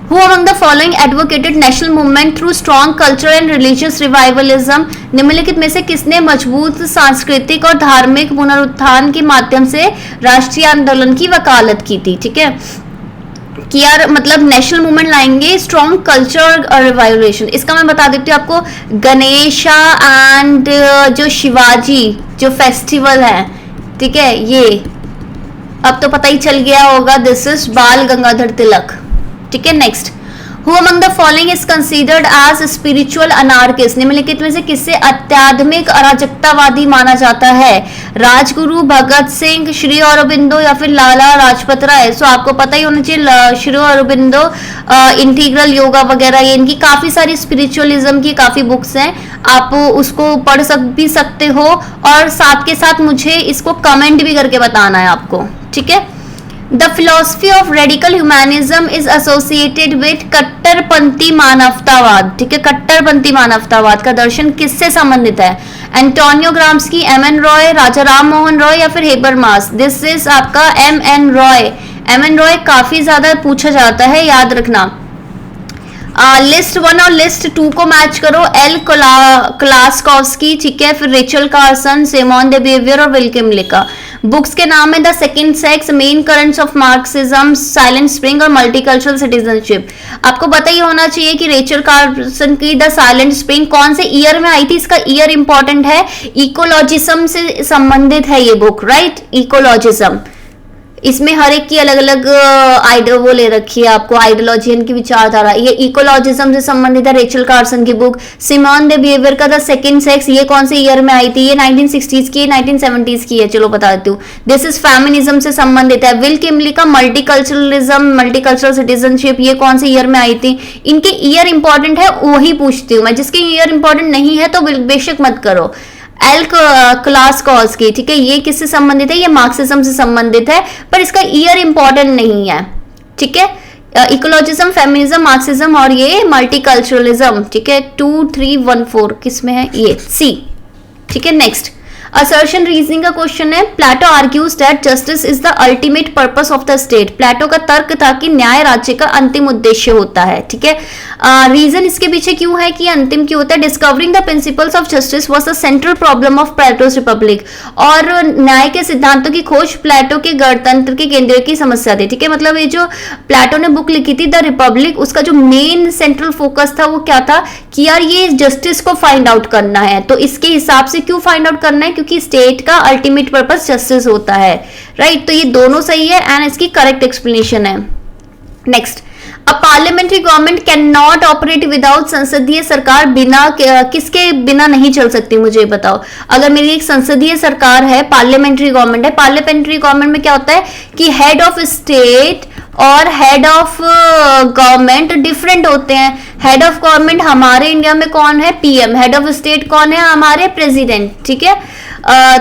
Who among the following advocated national movement through strong cultural and religious revivalism? निम्नलिखित में से किसने मजबूत सांस्कृतिक और धार्मिक पुनरुत्थान के माध्यम से राष्ट्रीय आंदोलन की वकालत की थी? ठीक है, कि यार मतलब नेशनल मूवमेंट लाएंगे, स्ट्रॉन्ग कल्चर और रिवाइवलेशन। इसका मैं बता देती हूँ आपको, गणेशा एंड जो शिवाजी जो फेस्टिवल है, ठीक है, ये अब तो पता ही चल गया होगा, दिस इज बाल गंगाधर तिलक। ठीक है, next, Who among the following is considered as spiritual anarchist? निम्नलिखित में से किससे आध्यात्मिक अराजकतावादी माना जाता है? राजगुरु, भगत सिंह, श्री अरबिंदो या फिर लाला लाजपत राय? सो आपको पता ही होना चाहिए, श्री अरबिंदो इंटीग्रल योगा वगैरह, ये इनकी काफी सारी स्पिरिचुअलिज्म की काफी बुक्स हैं, आप उसको पढ़ भी सकते हो। और साथ के साथ मुझे इसको कमेंट भी करके बताना है आपको। ठीक है, The philosophy of radical humanism is associated with कट्टरपंथी मानवतावाद। ठीक है, कट्टरपंथी मानवतावाद का दर्शन किससे संबंधित है? Antonio Gramsci, M N. रॉय, राजा राम मोहन रॉय या फिर हेबरमास? दिस इज आपका एम.एन. रॉय। एम.एन. रॉय काफी ज्यादा पूछा जाता है, याद रखना। लिस्ट 1 और लिस्ट 2 को मैच करो। एल क्लास्कोव्स्की, ठीक है, फिर रेचल कार्सन, सिमोन दे बिहेवियर और विल्के मिलिका। बुक्स के नाम है the second sex, main currents of Marxism, silent spring और मल्टीकल्चरल सिटीजनशिप। आपको पता ही होना चाहिए कि रेचल कार्सन की द साइलेंट स्प्रिंग कौन से ईयर में आई थी? इसका ईयर इंपॉर्टेंट है, इकोलॉजिज्म से संबंधित है ये बुक, राइट, इकोलॉजिज्म। इसमें हर एक की अलग अलग आइडियो वो ले रखी है आपको, आइडियोलॉजियन की विचारधारा। ये इकोलॉजिज्म से संबंधित है, रेचल कार्सन की बुक। सिमोन दे बिहेवियर का द सेकंड सेक्स, ये कौन से ईयर में आई थी? ये 1960s की है, 1970s की है, चलो बता देती हूँ। दिस इज फेमिनिज्म से संबंधित है। विल किमली का मल्टीकल्चरलिज्म, मल्टीकल्चरल सिटीजनशिप, ये कौन से ईयर में आई थी? इनके ईयर इंपॉर्टेंट है, वही पूछती हूँ मैं, जिसके ईयर इंपॉर्टेंट नहीं है तो बेशक मत करो। एल क्लास्कोव्स्की, ठीक है, ये किससे संबंधित है? ये मार्क्सिज्म से संबंधित है, पर इसका ईयर इंपॉर्टेंट नहीं है। ठीक है, इकोलॉजिज्म, फेमिनिज्म, मार्क्सिज्म और ये मल्टीकल्चरलिज्म। ठीक है, 2, 3, 1, 4 किस में है? ये सी। ठीक है, नेक्स्ट, असर्शन रीजनिंग का क्वेश्चन है। Plato argues that justice is the ultimate purpose of the state. Plato का तर्क था कि न्याय राज्य का अंतिम उद्देश्य होता है। ठीक है, रीजन इसके पीछे क्यों है कि अंतिम क्यों होता है? Discovering the principles of justice was the central problem of plateaus Republic. और न्याय के सिद्धांतों की खोज प्लेटो के गणतंत्र के केंद्र की समस्या थी। ठीक है, मतलब ये जो प्लेटो ने बुक लिखी थी द रिपब्लिक, उसका जो मेन सेंट्रल फोकस था वो क्या था कि यार ये जस्टिस को फाइंड आउट करना है। तो इसके हिसाब से क्यों फाइंड आउट करना है? क्योंकि स्टेट का अल्टीमेट पर्पस जस्टिस होता है, राइट। तो ये दोनों सही है एंड इसकी करेक्ट एक्सप्लेनेशन है। Next, a parliamentary government can not operate without, संसदीय सरकार बिना किसके बिना नहीं चल सकती? मुझे बताओ। अगर मेरी एक संसदीय सरकार है, पार्लियामेंट्री गवर्नमेंट है, पार्लियामेंट्री गवर्नमेंट में क्या होता है कि हेड ऑफ स्टेट और हेड ऑफ गवर्नमेंट डिफरेंट होते हैं। हेड ऑफ गवर्नमेंट हमारे इंडिया में कौन है? पीएम। हेड ऑफ स्टेट कौन है? हमारे प्रेसिडेंट। ठीक है,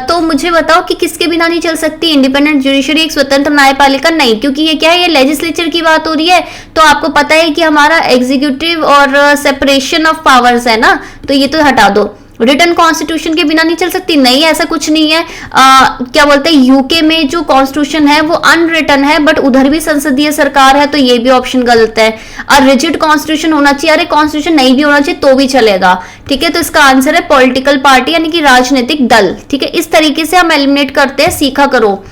तो मुझे बताओ कि किसके बिना नहीं चल सकती? इंडिपेंडेंट जुडिशरी, एक स्वतंत्र न्यायपालिका? नहीं, क्योंकि ये क्या है, ये लेजिस्लेचर की बात हो रही है। तो आपको पता है कि हमारा एग्जीक्यूटिव और सेपरेशन ऑफ पावर्स है ना, तो ये तो हटा दो। रिटर्न कॉन्स्टिट्यूशन के बिना नहीं चल सकती, नहीं ऐसा कुछ नहीं है। क्या बोलते हैं, यूके में जो कॉन्स्टिट्यूशन है वो अनरिटन है, बट उधर भी संसदीय सरकार है, तो ये भी ऑप्शन गलत है। और रिजिड कॉन्स्टिट्यूशन होना चाहिए, अरे कॉन्स्टिट्यूशन नहीं भी होना चाहिए तो भी चलेगा, ठीक है। तो इसका आंसर है पॉलिटिकल पार्टी यानी कि राजनीतिक दल, ठीक है। इस तरीके से हम एलिमिनेट करते हैं, सीखा करो।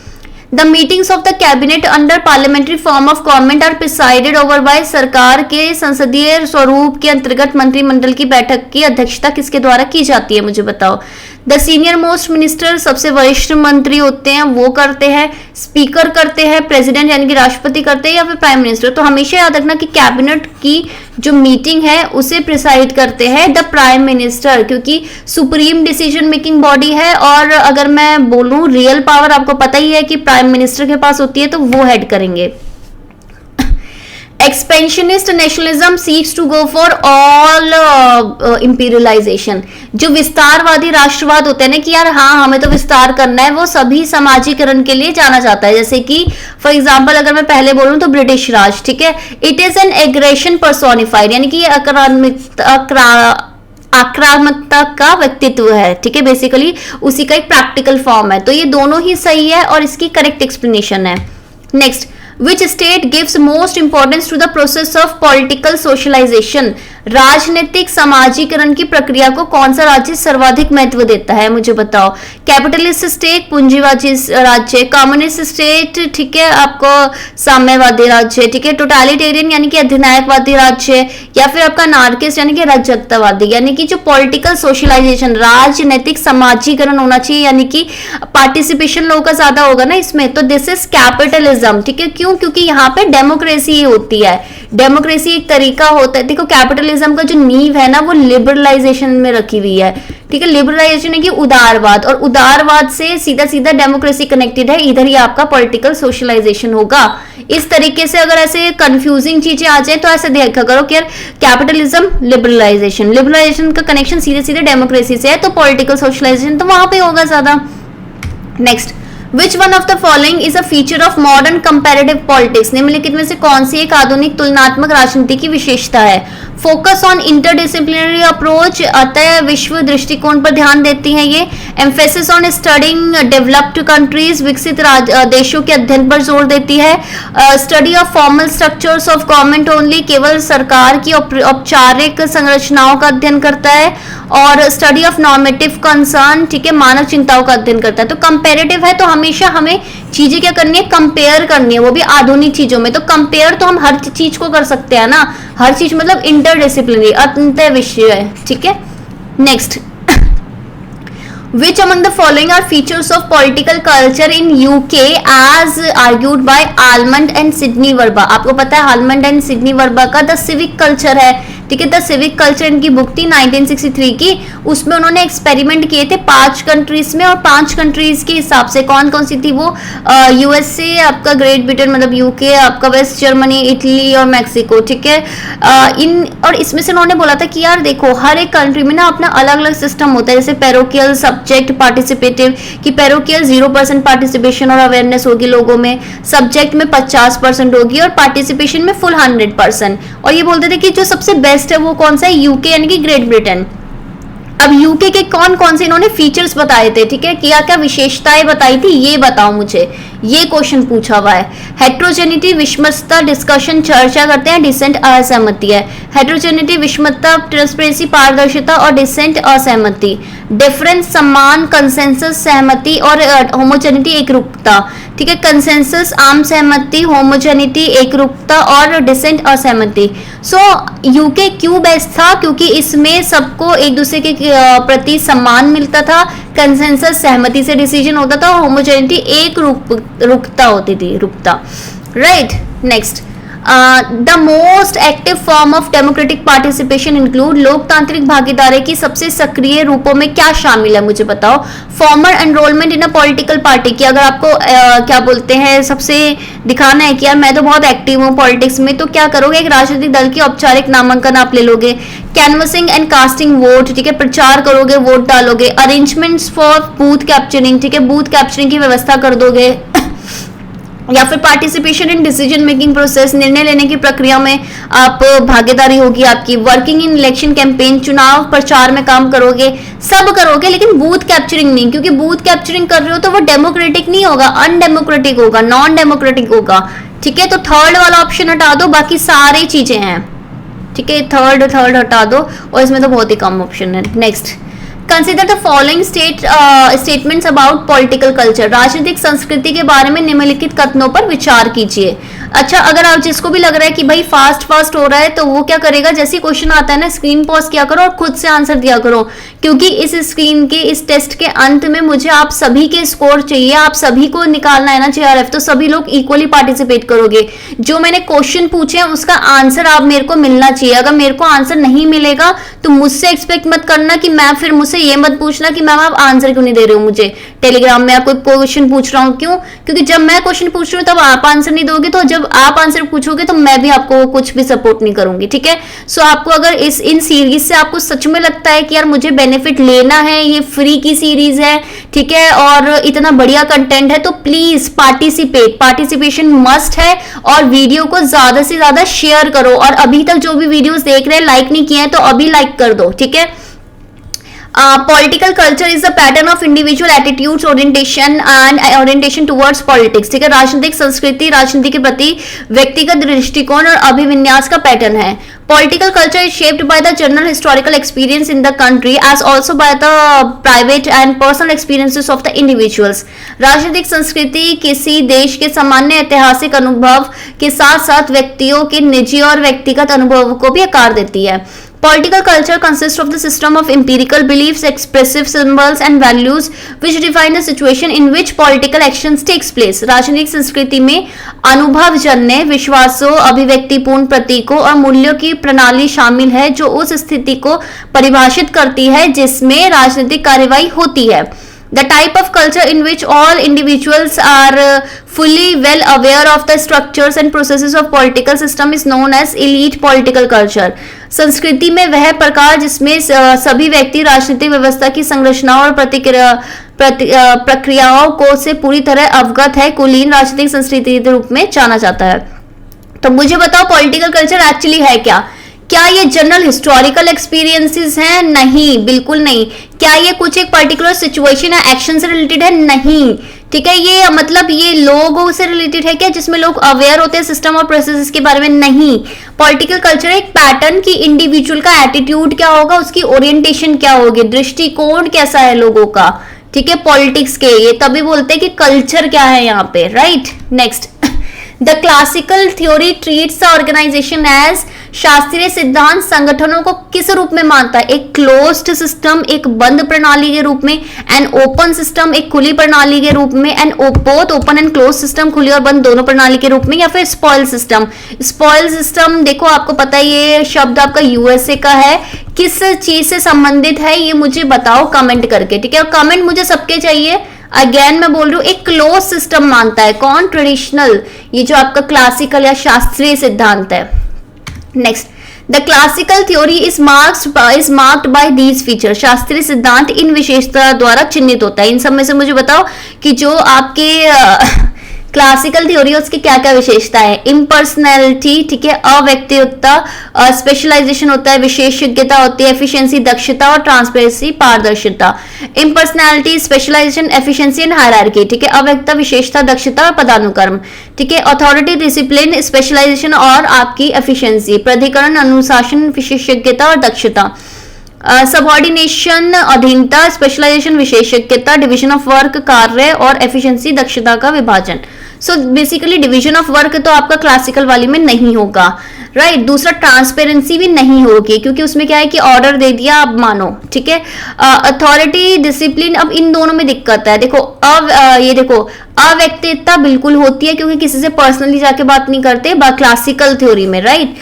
The meetings of the cabinet under parliamentary form of government are presided over by, सरकार के संसदीय स्वरूप के अंतर्गत मंत्रिमंडल की बैठक की अध्यक्षता किसके द्वारा की जाती है, मुझे बताओ। द सीनियर मोस्ट मिनिस्टर, सबसे वरिष्ठ मंत्री होते हैं, वो करते हैं। स्पीकर करते हैं, प्रेसिडेंट यानी कि राष्ट्रपति करते हैं, या फिर प्राइम मिनिस्टर। तो हमेशा याद रखना कि कैबिनेट की जो मीटिंग है उसे प्रिसाइड करते हैं द प्राइम मिनिस्टर, क्योंकि सुप्रीम डिसीजन मेकिंग बॉडी है। और अगर मैं बोलूं रियल पावर आपको पता ही है कि प्राइम मिनिस्टर के पास होती है, तो वो हेड करेंगे। Expansionist nationalism seeks to go for all imperialisation, जो विस्तारवादी राष्ट्रवाद होते हैं ना कि यार हाँ हमें तो विस्तार करना है, वो सभी सामाजिकरण के लिए जाना जाता है। जैसे कि फॉर एग्जांपल अगर मैं पहले बोलूं तो ब्रिटिश राज, ठीक है। It is an aggression personified, यानी कि आक्रामकता का व्यक्तित्व है, ठीक है। बेसिकली उसी का एक प्रैक्टिकल फॉर्म है। तो ये दोनों ही सही है और इसकी करेक्ट एक्सप्लेनेशन है। Next, Which state gives most importance to the process of political socialization? राजनीतिक समाजीकरण की प्रक्रिया को कौन सा राज्य सर्वाधिक महत्व देता है, मुझे बताओ। कैपिटलिस्ट स्टेट पूंजीवादी राज्य, कम्युनिस्ट स्टेट, ठीक है, आपको साम्यवादी राज्य, ठीक है, टोटलिटेरियन यानी कि अधिनायकवादी राज्य, या फिर आपका नार्किस्ट यानी कि राजकतावादी। यानी कि जो पॉलिटिकल सोशलाइजेशन, राजनीतिक समाजीकरण होना चाहिए, यानी कि पार्टिसिपेशन लोगों का ज्यादा होगा ना इसमें, तो दिस इज कैपिटलिज्म, ठीक है। क्यों? क्योंकि यहाँ पे डेमोक्रेसी होती है। डेमोक्रेसी एक तरीका होता है, देखो कैपिटलिज्म का जो नींव है ना वो लिबरलाइजेशन में रखी हुई है, ठीक है। लिबरलाइजेशन है कि उदारवाद, और उदारवाद से सीधा सीधा डेमोक्रेसी कनेक्टेड है, इधर ही आपका पॉलिटिकल सोशलाइजेशन होगा। इस तरीके से अगर ऐसे कंफ्यूजिंग चीजें आ जाए तो ऐसे देखा करो कि यार कैपिटलिज्म लिबरलाइजेशन, लिबरलाइजेशन का कनेक्शन सीधे सीधे डेमोक्रेसी से है, तो पॉलिटिकल सोशलाइजेशन तो वहां पे होगा ज्यादा। Next, Which one of the following is a feature of modern comparative politics? निम्नलिखित में से कौन सी एक आधुनिक तुलनात्मक राजनीति की विशेषता है? फोकस ऑन इंटरडिसिप्लिनरी अप्रोच, अतः विश्व दृष्टिकोण पर ध्यान देती है ये। Emphasis on studying developed countries, विकसित देशों के अध्ययन पर जोर देती है। Study of formal structures of government only, केवल सरकार की औपचारिक संरचनाओं का अध्ययन करता है। और स्टडी ऑफ नॉर्मेटिव कंसर्न, ठीक है, मानव चिंताओं का अध्ययन करता है। तो कंपेरेटिव है, तो हमेशा हमें चीजें क्या करनी है, कंपेयर करनी है, वो भी आधुनिक चीजों में। तो कंपेयर तो हम हर चीज को कर सकते हैं ना, हर चीज मतलब इंटरडिसिप्लिनरी, अंतः विषय, ठीक है। Next, Which among the following are features of political culture in UK as argued by Almond and Sidney Verba? आपको पता है Almond and Sidney Verba का द सिविक कल्चर है, ठीक है। द सिविक कल्चर इनकी बुक थी 1963 की, उसमें उन्होंने एक्सपेरिमेंट किए थे 5 कंट्रीज में, और 5 कंट्रीज के हिसाब से कौन कौन सी थी वो, यूएसए, आपका ग्रेट ब्रिटेन मतलब यूके, आपका वेस्ट जर्मनी, इटली और मैक्सिको, ठीक है। और इसमें से उन्होंने बोला था कि यार देखो हर एक कंट्री में ना अपना अलग अलग सिस्टम होता है, जैसे पैरोकियल, सब्जेक्ट, पार्टिसिपेटिव, कि पैरोकियल 0% पार्टिसिपेशन और अवेयरनेस होगी लोगों में, सब्जेक्ट में 50% होगी, और पार्टिसिपेशन में फुल 100%। और ये बोलते थे कि जो सबसे बेस्ट है वो कौन सा है, यूके यानी कि ग्रेट ब्रिटेन। अब यूके के कौन कौन से इन्होंने फीचर्स बताए थे, ठीक है, क्या क्या विशेषताएं बताई थी, ये बताओ मुझे, ये क्वेश्चन पूछा हुआ है। हेट्रोजेनिटी, विषमता, डिस्कशन, चर्चा करते हैं, डिसेंट, असहमति है। हेट्रोजेनिटी, विषमता, ट्रांसपेरेंसी, पारदर्शिता, और डिसेंट, असहमति। डिफरेंस, सम्मान, कंसेंसस, सहमति, और होमोजेनिटी, एकरूपता, ठीक है। कंसेंसस, आम सहमति, होमोजेनिटी, एकरूपता, और डिसेंट, असहमति। सो यूके क्यों बेस्ट था, क्योंकि इसमें सबको एक दूसरे के प्रति सम्मान मिलता था, कंसेंसस सहमति से डिसीजन होता था, और होमोजेनिटी एक रुकता होती थी, रुकता, right. Next, the most active form of democratic participation include, लोकतांत्रिक भागीदारी की सबसे सक्रिय रूपों में क्या शामिल है, मुझे बताओ। Farmer enrolment in a political party, की अगर आपको क्या बोलते हैं सबसे दिखाना है कि यार मैं तो बहुत एक्टिव हूँ पॉलिटिक्स में, तो क्या करोगे, एक राजनीतिक दल की औपचारिक नामांकन आप ले लोगे। कैनवसिंग एंड कास्टिंग वोट, ठीक है, प्रचार करोगे, वोट डालोगे। अरेंजमेंट्स फॉर बूथ कैप्चरिंग, ठीक है, बूथ कैप्चरिंग की व्यवस्था कर दोगे। या फिर participation in decision making process, निर्णय लेने की प्रक्रिया में आप भागीदारी होगी आपकी, वर्किंग इन इलेक्शन कैंपेन, चुनाव प्रचार में काम करोगे, सब करोगे, लेकिन बूथ कैप्चरिंग नहीं, क्योंकि बूथ कैप्चरिंग कर रहे हो तो वो डेमोक्रेटिक नहीं होगा, अनडेमोक्रेटिक होगा, नॉन डेमोक्रेटिक होगा। ठीक है, तो थर्ड वाला ऑप्शन हटा दो, बाकी सारी चीजें हैं। ठीक है, थर्ड हटा दो, और इसमें तो बहुत ही कम ऑप्शन है। Next, consider the following statements about political culture, राजनीतिक संस्कृति के बारे में निम्नलिखित कथनों पर विचार कीजिए। अच्छा, अगर आप जिसको भी लग रहा है कि भाई फास्ट हो रहा है, तो वो क्या करेगा, जैसे क्वेश्चन आता है ना, स्क्रीन पॉज किया करो और खुद से आंसर दिया करो, क्योंकि इस स्क्रीन के इस टेस्ट के अंत में मुझे आप सभी के स्कोर चाहिए, आप सभी को निकालना है ना JRF, तो सभी लोग इक्वली पार्टिसिपेट करोगे। जो मैंने क्वेश्चन पूछे हैं उसका आंसर आप मेरे को मिलना चाहिए। अगर मेरे को आंसर नहीं मिलेगा तो मुझसे एक्सपेक्ट मत करना कि मैं, फिर मुझसे ये मत पूछना कि मैम आप आंसर क्यों नहीं दे रहे हो मुझे टेलीग्राम में, आप कोई क्वेश्चन पूछ रहा हूँ, क्यों? क्योंकि जब मैं क्वेश्चन पूछ रही हूँ तब आप आंसर नहीं दोगे, तो जब आप आंसर पूछोगे तो मैं भी आपको कुछ भी सपोर्ट नहीं करूंगी। ठीक है, सो आपको अगर इन सीरीज से आपको सच में लगता है कि यार मुझे बेनिफिट लेना है, ये फ्री की सीरीज है, ठीक है, और इतना बढ़िया कंटेंट है, तो प्लीज पार्टिसिपेशन मस्ट है, और वीडियो को ज्यादा से ज्यादा शेयर करो। और अभी तक जो भी वीडियोस देख रहे हैं लाइक नहीं किए हैं तो अभी लाइक कर दो। ठीक है, political culture is the pattern of individual attitudes, orientation towards politics. ठीक है, राजनीतिक संस्कृति राजनीति के प्रति व्यक्तिगत दृष्टिकोण और अभिविन्यास का पैटर्न है। Political culture is shaped by the general historical experience in the country as also by the private and personal experiences of the individuals. राजनीतिक संस्कृति किसी देश के सामान्य ऐतिहासिक अनुभव के साथ साथ व्यक्तियों के निजी और व्यक्तिगत अनुभवों को भी आकार देती है। Political culture consists of the system of empirical beliefs, expressive symbols and values which define the situation in which political actions takes place. राजनीतिक संस्कृति में अनुभवजन्य विश्वासों, अभिव्यक्तिपूर्ण प्रतीकों और मूल्यों की प्रणाली शामिल है जो उस स्थिति को परिभाषित करती है जिसमें राजनीतिक कार्यवाही होती है। The type of culture in which all individuals are fully well aware of the structures and processes of political system is known as elite political culture. संस्कृति में वह प्रकार जिसमें सभी व्यक्ति राजनीतिक व्यवस्था की संरचना और प्रक्रियाओं को से पूरी तरह अवगत है, कुलीन राजनीतिक संस्कृति के रूप में जाना जाता है। तो मुझे बताओ पॉलिटिकल कल्चर एक्चुअली है क्या ये जनरल हिस्टोरिकल एक्सपीरियंसेस हैं? नहीं, बिल्कुल नहीं। क्या ये कुछ एक पर्टिकुलर सिचुएशन या एक्शन से रिलेटेड है? नहीं। ठीक है, ये मतलब ये लोगों से रिलेटेड है क्या, जिसमें लोग अवेयर होते हैं सिस्टम और प्रोसेसेस के बारे में? नहीं। पॉलिटिकल कल्चर एक पैटर्न की इंडिविजुअल का एटीट्यूड क्या होगा, उसकी ओरिएंटेशन क्या होगी, दृष्टिकोण कैसा है लोगों का, ठीक है, पॉलिटिक्स के, ये तभी बोलते हैं कि कल्चर क्या है यहाँ पे, right. Next, the classical theory treats the organization as, शास्त्रीय सिद्धांत संगठनों को किस रूप में मानता है? एक क्लोज्ड सिस्टम, एक बंद प्रणाली के रूप में, एन ओपन सिस्टम, एक खुली प्रणाली के रूप में, an both open and close system, खुली और बंद दोनों प्रणाली के रूप में, या फिर स्पॉइल सिस्टम। स्पॉइल सिस्टम देखो आपको पता है ये शब्द आपका यूएसए का है, किस चीज से संबंधित है ये मुझे बताओ कमेंट करके, ठीक है, और कमेंट मुझे सबके चाहिए। अगेन मैं बोल रही हूँ एक क्लोज सिस्टम मानता है कौन? ट्रेडिशनल, ये जो आपका क्लासिकल या शास्त्रीय सिद्धांत है। Next, the classical theory is marked by these feature, शास्त्रीय सिद्धांत इन विशेषता द्वारा चिन्हित होता है। इन सब में से मुझे बताओ कि जो आपके क्लासिकल थ्योरी उसकी क्या क्या विशेषता है? इम्पर्सनैलिटी, ठीक है, अव्यक्तियुक्ता, स्पेशलाइजेशन होता है, विशेषज्ञता होती है, एफिशिएंसी दक्षता, और ट्रांसपेरेंसी पारदर्शिता। Impersonality, specialization, efficiency and hierarchy, ठीक है, अव्यक्तता, विशेषता, दक्षता और पदानुक्रम, ठीक है, अथॉरिटी, डिसिप्लिन, स्पेशलाइजेशन और आपकी एफिशिएंसी, प्राधिकरण, अनुशासन, विशेषज्ञता और दक्षता, सबऑर्डिनेशन, अधीनता, स्पेशलाइजेशन, विशेषज्ञता, डिवीजन ऑफ वर्क, कार्य, और एफिशिएंसी, दक्षता का विभाजन। So basically division of work तो आपका क्लासिकल वाली में नहीं होगा, राइट। दूसरा ट्रांसपेरेंसी भी नहीं होगी, क्योंकि उसमें क्या है कि ऑर्डर दे दिया आप मानो, ठीक है। अथॉरिटी, डिसिप्लिन, अब इन दोनों में दिक्कत है। देखो ये देखो अव्यक्तिता बिल्कुल होती है, क्योंकि किसी से पर्सनली जाके बात नहीं करते क्लासिकल थ्योरी में, राइट।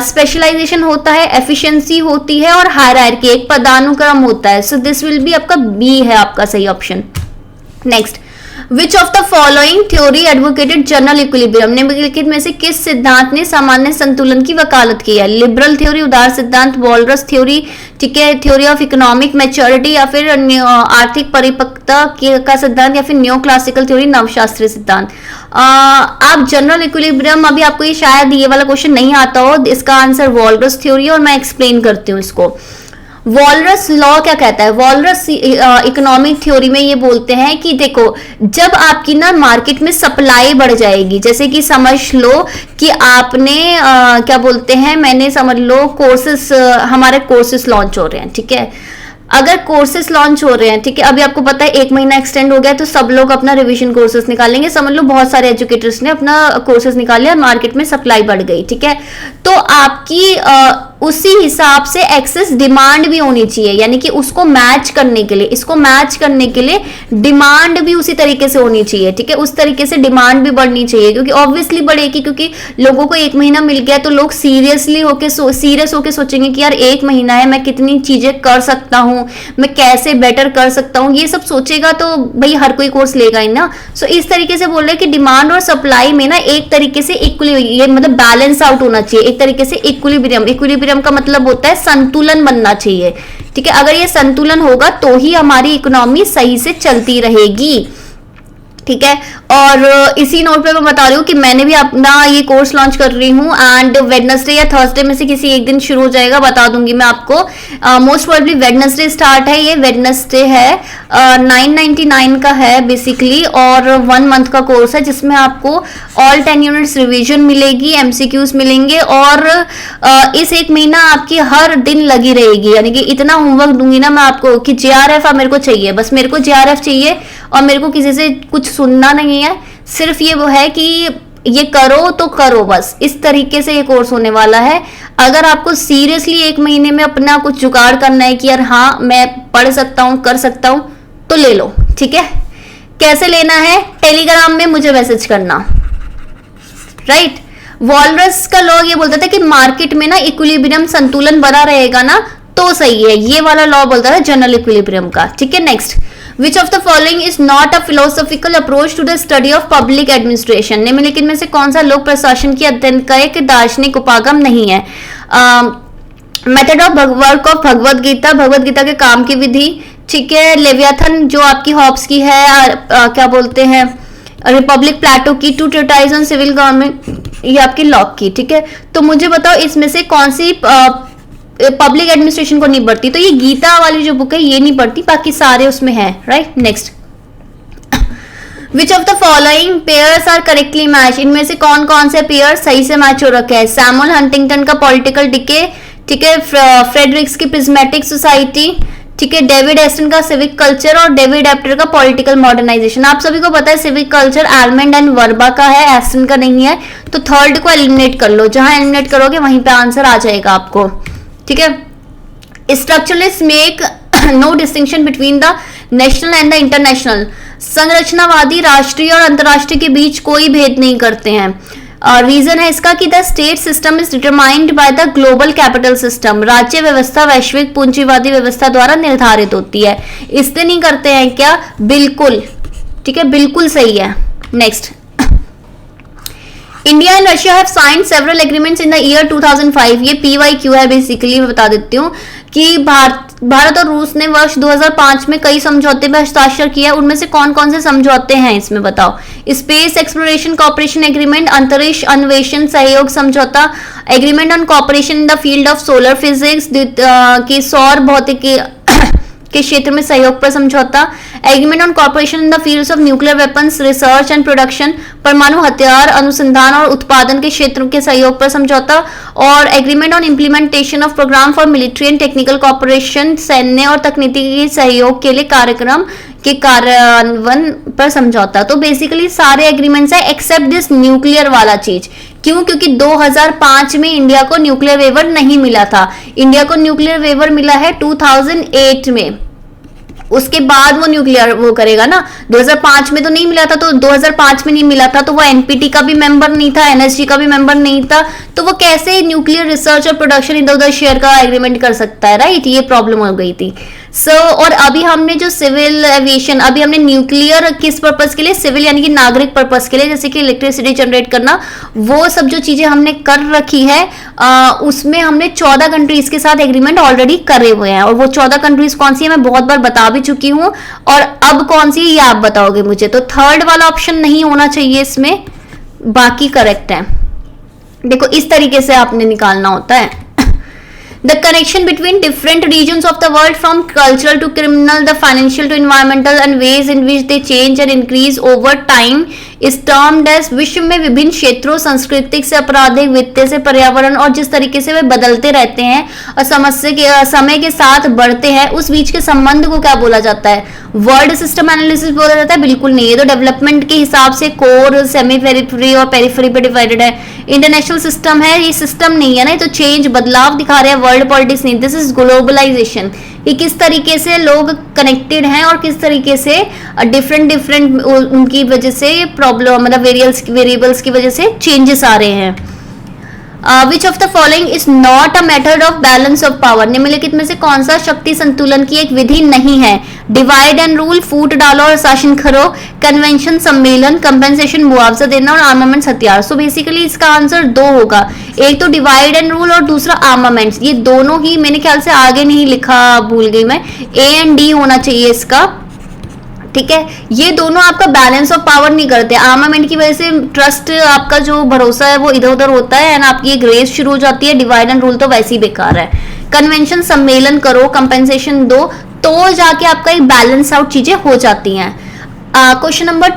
स्पेशलाइजेशन होता है, एफिशिएंसी होती है, और हायरार्की, एक पदानुक्रम होता है। सो दिस विल बी आपका बी है आपका सही option. Next, which of the following theory advocated general equilibrium, निम्नलिखित में से किस सिद्धांत ने सामान्य संतुलन की वकालत की है? लिबरल थ्योरी, उदार सिद्धांत, वॉलरस थ्योरी, ठीक है, थ्योरी ऑफ इकोनॉमिक मैच्योरिटी, या फिर आर्थिक परिपक्वता का सिद्धांत, या फिर न्यो क्लासिकल थ्योरी, नवशास्त्रीय सिद्धांत। आप जनरल इक्विलिब्रियम, अभी आपको ये शायद ये वाला क्वेश्चन नहीं आता हो, इसका आंसर वॉलरस थ्योरी, और मैं एक्सप्लेन करती हूँ इसको। वॉलरस लॉ क्या कहता है? वॉलरस इकोनॉमिक थ्योरी में ये बोलते हैं कि देखो, जब आपकी ना मार्केट में सप्लाई बढ़ जाएगी, जैसे कि समझ लो कि आपने क्या बोलते हैं, मैंने समझ लो कोर्सेस, हमारे कोर्सेस लॉन्च हो रहे हैं, ठीक है, अगर कोर्सेस लॉन्च हो रहे हैं, ठीक है, अभी आपको पता है 1 महीना एक्सटेंड हो गया, तो सब लोग अपना रिवीजन कोर्सेस निकालेंगे, समझ लो बहुत सारे एजुकेटर्स ने अपना कोर्सेस निकाल लिया, मार्केट में सप्लाई बढ़ गई, ठीक है, तो आपकी उसी हिसाब से एक्सेस डिमांड भी होनी चाहिए, यानी कि उसको मैच करने के लिए, इसको मैच करने के लिए डिमांड भी उसी तरीके से होनी चाहिए, ठीक है, उस तरीके से डिमांड भी बढ़नी चाहिए, क्योंकि ऑब्वियसली बढ़ेगी, क्योंकि लोगों को 1 महीना मिल गया तो लोग सीरियस होके सोचेंगे कि यार 1 महीना है, मैं कितनी चीजें कर सकता हूँ, मैं कैसे बेटर कर सकता हूँ, ये सब सोचेगा तो भाई हर कोई कोर्स लेगा ही ना। सो इस तरीके से बोल रहे हैं कि डिमांड और सप्लाई में ना एक तरीके से इक्वली, ये मतलब बैलेंस आउट होना चाहिए, एक तरीके से इक्विलिब्रियम का मतलब होता है संतुलन बनना चाहिए, ठीक है, अगर ये संतुलन होगा तो ही हमारी इकोनॉमी सही से चलती रहेगी, ठीक है। और इसी नोट पे मैं बता रही हूँ कि मैंने भी अपना ये कोर्स लॉन्च कर रही हूँ, एंड वेडनेसडे या थर्सडे में से किसी एक दिन शुरू हो जाएगा, बता दूंगी मैं आपको। मोस्ट प्रोबेबली वेडनेसडे स्टार्ट है, ये वेडनेसडे है, 999 का है बेसिकली, और 1 मंथ का कोर्स है, जिसमें आपको ऑल 10 यूनिट्स रिवीजन मिलेगी, एमसीक्यूज मिलेंगे, और इस 1 महीना आपकी हर दिन लगी रहेगी, यानी कि इतना होमवर्क दूंगी ना मैं आपको कि जेआरएफ मेरे को चाहिए, बस मेरे को जेआरएफ चाहिए, और मेरे को किसी से कुछ सुनना नहीं है, सिर्फ ये वो है कि ये करो तो करो, बस इस तरीके से ये कोर्स होने वाला है। अगर आपको सीरियसली 1 महीने में अपना कुछ जुगाड़ करना है कि यार हाँ मैं पढ़ सकता हूँ, कर सकता हूँ, तो ले लो, ठीक है। कैसे लेना है? टेलीग्राम में मुझे मैसेज करना, राइट। वॉलरस का लॉ ये बोलता था कि मार्केट में ना इक्विलिब्रियम, संतुलन बना रहेगा ना तो सही है, ये वाला लॉ बोलता था जनरल इक्विलिब्रियम का, ठीक है। Next, Which of the following is not a philosophical approach to the study of public administration? निम्नलिखित में से कौन सा लोक प्रशासन की अध्ययन का एक दार्शनिक उपागम नहीं है? Method of work of Bhagavad Gita के काम की विधि, ठीक है। लेवियाथन जो आपकी हॉब्स की है, क्या बोलते हैं, रिपब्लिक प्लेटो की, two treatise on civil government, ये आपकी लॉक की, ठीक है। तो मुझे बताओ इसमें से कौन सी पब्लिक एडमिनिस्ट्रेशन को नहीं पढ़ती? तो ये गीता वाली जो बुक है ये नहीं पढ़ती, बाकी सारे उसमें है, right. Next, which of the following pairs are correctly match? इनमें से कौन कौन से पेयर सही से मैच हो रखे हैं? सैमुअल हंटिंगटन का पॉलिटिकल डिके, ठीक है, फ्रेडरिक्स की प्रिज्मेटिक सोसाइटी, ठीक है, डेविड एस्टन का सिविक कल्चर, और डेविड एप्टर का पॉलिटिकल मॉडर्नाइजेशन। आप सभी को पता है सिविक कल्चर एलमेंड एंड वर्बा का है, एस्टन का नहीं है, तो थर्ड को एलिमिनेट कर लो, जहां एलिमिनेट करोगे वहीं पे आंसर आ जाएगा आपको, ठीक है। Structuralist make no distinction between the national and the international. संरचनावादी राष्ट्रीय और अंतरराष्ट्रीय के बीच कोई भेद नहीं करते हैं। रीजन है इसका कि the state system is determined by the global capital system. राज्य व्यवस्था वैश्विक पूंजीवादी व्यवस्था द्वारा निर्धारित होती है। इससे नहीं करते हैं क्या? बिल्कुल, ठीक है, बिल्कुल सही है। Next, India and Russia have signed several agreements in the year 2005। ये PYQ है बेसिकली, मैं बता देती हूँ कि भारत और रूस ने वर्ष 2005 में कई समझौते पर हस्ताक्षर किया है। उनमें से कौन कौन से समझौते हैं इसमें बताओ? स्पेस एक्सप्लोरेशन कॉपरेशन एग्रीमेंट, अंतरिक्ष अन्वेषण सहयोग समझौता, agreement on cooperation in the field of solar physics, की सौर भौतिकी के क्षेत्र में सहयोग पर समझौता, agreement on corporation in the fields of nuclear weapons research and production, परमाणु हथियार अनुसंधान और उत्पादन के क्षेत्र के सहयोग पर समझौता, और agreement on implementation of programme for military and technical corporation, सैन्य और तकनीकी सहयोग के लिए कार्यक्रम के कार्यान्वयन पर समझौता। तो बेसिकली सारे एग्रीमेंट्स है एक्सेप्ट दिस न्यूक्लियर वाला चीज। क्यों? क्योंकि 2005 में इंडिया को न्यूक्लियर वेवर नहीं मिला था। इंडिया को न्यूक्लियर वेवर मिला है 2008 में, उसके बाद वो न्यूक्लियर वो करेगा ना। 2005 में तो नहीं मिला था, तो 2005 में नहीं मिला था तो वो एनपीटी का भी मेंबर नहीं था, एनएसजी का भी मेंबर नहीं था, तो वो कैसे न्यूक्लियर रिसर्च और प्रोडक्शन इधर उधर शेयर का एग्रीमेंट कर सकता है, राइट? ये प्रॉब्लम हो गई थी। और अभी हमने जो सिविल एविएशन, अभी हमने न्यूक्लियर किस पर्पस के लिए, सिविल यानी कि नागरिक पर्पस के लिए, जैसे कि इलेक्ट्रिसिटी जनरेट करना, वो सब जो चीजें हमने कर रखी है, उसमें हमने 14 कंट्रीज के साथ एग्रीमेंट ऑलरेडी करे हुए हैं। और वो 14 कंट्रीज कौन सी है मैं बहुत बार बता भी चुकी हूं, और अब कौन सी है ये आप बताओगे मुझे। तो थर्ड वाला ऑप्शन नहीं होना चाहिए इसमें, बाकी करेक्ट है। देखो इस तरीके से आपने निकालना होता है। The connection between different regions of the world, from cultural to criminal, the financial to environmental, and ways in which they change and increase over time is termed as, विश्व में विभिन्न क्षेत्रों, सांस्कृतिक से आपराधिक, वित्तीय से पर्यावरण, और जिस तरीके से वे बदलते रहते हैं और समय के साथ बढ़ते हैं, उस बीच के संबंध को क्या बोला जाता है? वर्ल्ड सिस्टम एनालिसिस बोला जाता है? बिल्कुल नहीं, ये तो डेवलपमेंट के हिसाब से कोर, सेमी पेरिफेरी और पेरिफेरी पे डिवाइडेड है। इंटरनेशनल सिस्टम है, ये सिस्टम नहीं है ना, ये तो चेंज, बदलाव दिखा रहे हैं, वर्ल्ड पॉलिटिक्स नहीं। दिस इज ग्लोबलाइजेशन, कि किस तरीके से लोग कनेक्टेड हैं और किस तरीके से डिफरेंट उनकी वजह से प्रॉब्लम, मतलब वेरिएबल्स की वजह से चेंजेस आ रहे हैं। विच of the following is not a method of balance of power, निम्नलिखित में से कौन सा शक्ति संतुलन की एक विधि नहीं है? डिवाइड एंड रूल, फूट डालो और शासन करो, कन्वेंशन सम्मेलन, कंपेंसेशन मुआवजा देना, और आर्मामेंट्स हथियार। सो बेसिकली इसका आंसर दो होगा, एक तो डिवाइड एंड रूल और दूसरा आर्मामेंट्स। ये दोनों ही मेरे ख्याल से आगे नहीं लिखा, भूल गई मैं, ए एंड डी होना चाहिए इसका, ठीक है। ये दोनों आपका बैलेंस ऑफ पावर नहीं करते। आर्मामेंट की वजह से ट्रस्ट, आपका जो भरोसा है वो इधर उधर होता है, एंड आपकी एक रेस शुरू हो जाती है। डिवाइड एंड रूल तो वैसे ही बेकार है। कन्वेंशन सम्मेलन करो, कंपेंसेशन दो, तो जाके आपका एक बैलेंस आउट चीजें हो जाती हैं। Question number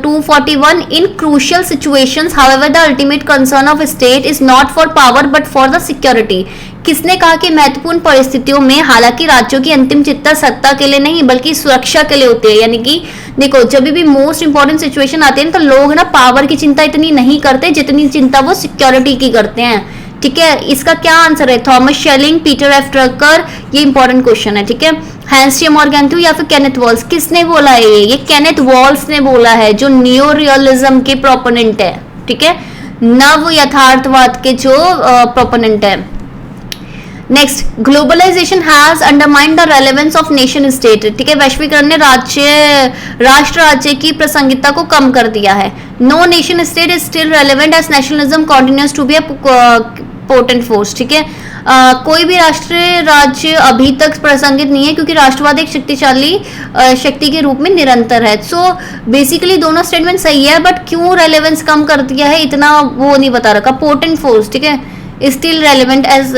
241, in crucial situations however the ultimate concern of state is not for power but for the security. किसने कहा कि महत्वपूर्ण परिस्थितियों में हालांकि राज्यों की अंतिम चिंता सत्ता के लिए नहीं बल्कि सुरक्षा के लिए होती है? यानी कि देखो, जब भी मोस्ट इंपॉर्टेंट सिचुएशन आती है ना, तो लोग ना पावर की चिंता इतनी नहीं करते जितनी चिंता वो सिक्योरिटी की करते हैं, ठीक है। इसका क्या आंसर है? Thomas shelling, Peter F Drucker, ये इंपॉर्टेंट क्वेश्चन है, ठीक है। हैंस टी मॉर्गेंथ्यू या फिर केनेथ वॉल्स, किसने बोला है? ये केनेथ वॉल्स ने बोला है, जो नियो रियलिज्म के प्रोपोनेंट है, ठीक है, नव यथार्थवाद के जो प्रोपोनेंट है। Next, globalization has undermined the relevance of nation state, ठीक है। वैश्वीकरण ने राष्ट्र राज्य की प्रासंगिकता को कम कर दिया है। No nation state is still relevant as nationalism continues to be a potent force, ठीक है। कोई भी राष्ट्रीय राज्य अभी तक प्रासंगिक नहीं है क्योंकि राष्ट्रवाद एक शक्तिशाली शक्ति के रूप में निरंतर है। सो बेसिकली दोनों स्टेटमेंट सही है, बट क्यों रेलेवेंस कम कर दिया है इतना वो नहीं बता रखा। पोटेंट फोर्स, ठीक है, स्टिल रेलेवेंट एज,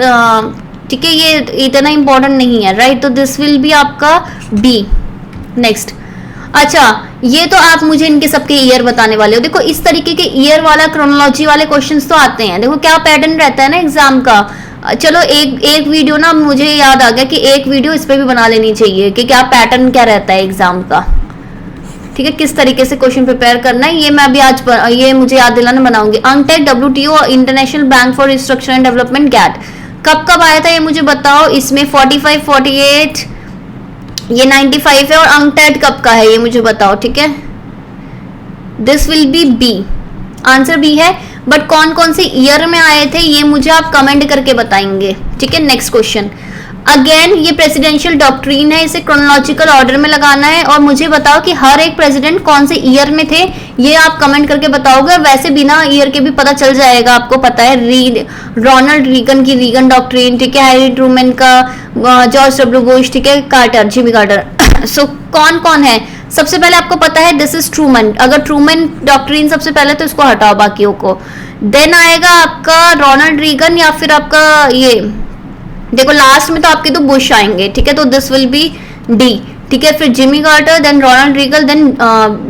ठीक है, ये इतना इंपॉर्टेंट नहीं है, राइट। तो दिस विल बी आपका बी। नेक्स्ट, अच्छा, ये तो आप मुझे इनके सबके ईयर बताने वाले हो। देखो इस तरीके के ईयर वाला, क्रोनोलॉजी वाले क्वेश्चंस तो आते हैं। देखो क्या पैटर्न रहता है ना एग्जाम का। चलो एक वीडियो ना मुझे याद आ गया कि एक वीडियो इस पे भी बना लेनी चाहिए कि क्या पैटर्न क्या रहता है एग्जाम का, ठीक है, किस तरीके से क्वेश्चन प्रिपेयर करना है। ये मैं अभी आज ये मुझे याद दिलाना बनाऊंगी। अंकटेक, WTO और international bank for restructure and development, GATT, कब आया था ये मुझे बताओ। इसमें 45, 48, ये 95 है, और अंकटेड कब का है ये मुझे बताओ, ठीक है। This will be B, answer B है। बट कौन कौन से ईयर में आए थे ये मुझे आप कमेंट करके बताएंगे, ठीक है। नेक्स्ट क्वेश्चन, अगेन ये प्रेसिडेंशियल डॉक्ट्रिन है, इसे क्रोनोलॉजिकल ऑर्डर में लगाना है, और मुझे बताओ कि हर एक प्रेसिडेंट कौन से ईयर में थे, ये आप कमेंट करके बताओगे। वैसे बिना ईयर के भी पता चल जाएगा, आपको पता है। रोनाल्ड रीगन की रीगन डॉक्ट्रिन, ठीक है, हैरी ट्रूमैन का, जॉर्ज डब्ल्यू बुश, ठीक है, कार्टर, जिमी कार्टर। सो कौन कौन है? सबसे पहले आपको पता है दिस इज ट्रूमैन। अगर ट्रूमैन डॉक्ट्रिन सबसे पहले तो इसको हटाओ बाकियों को। देन आएगा आपका रोनाल्ड रीगन, या फिर आपका ये देखो लास्ट में तो आपके तो बुश आएंगे, ठीक है, तो दिस विल बी डी, ठीक है। फिर Jimmy Carter, then Ronald Reagan, then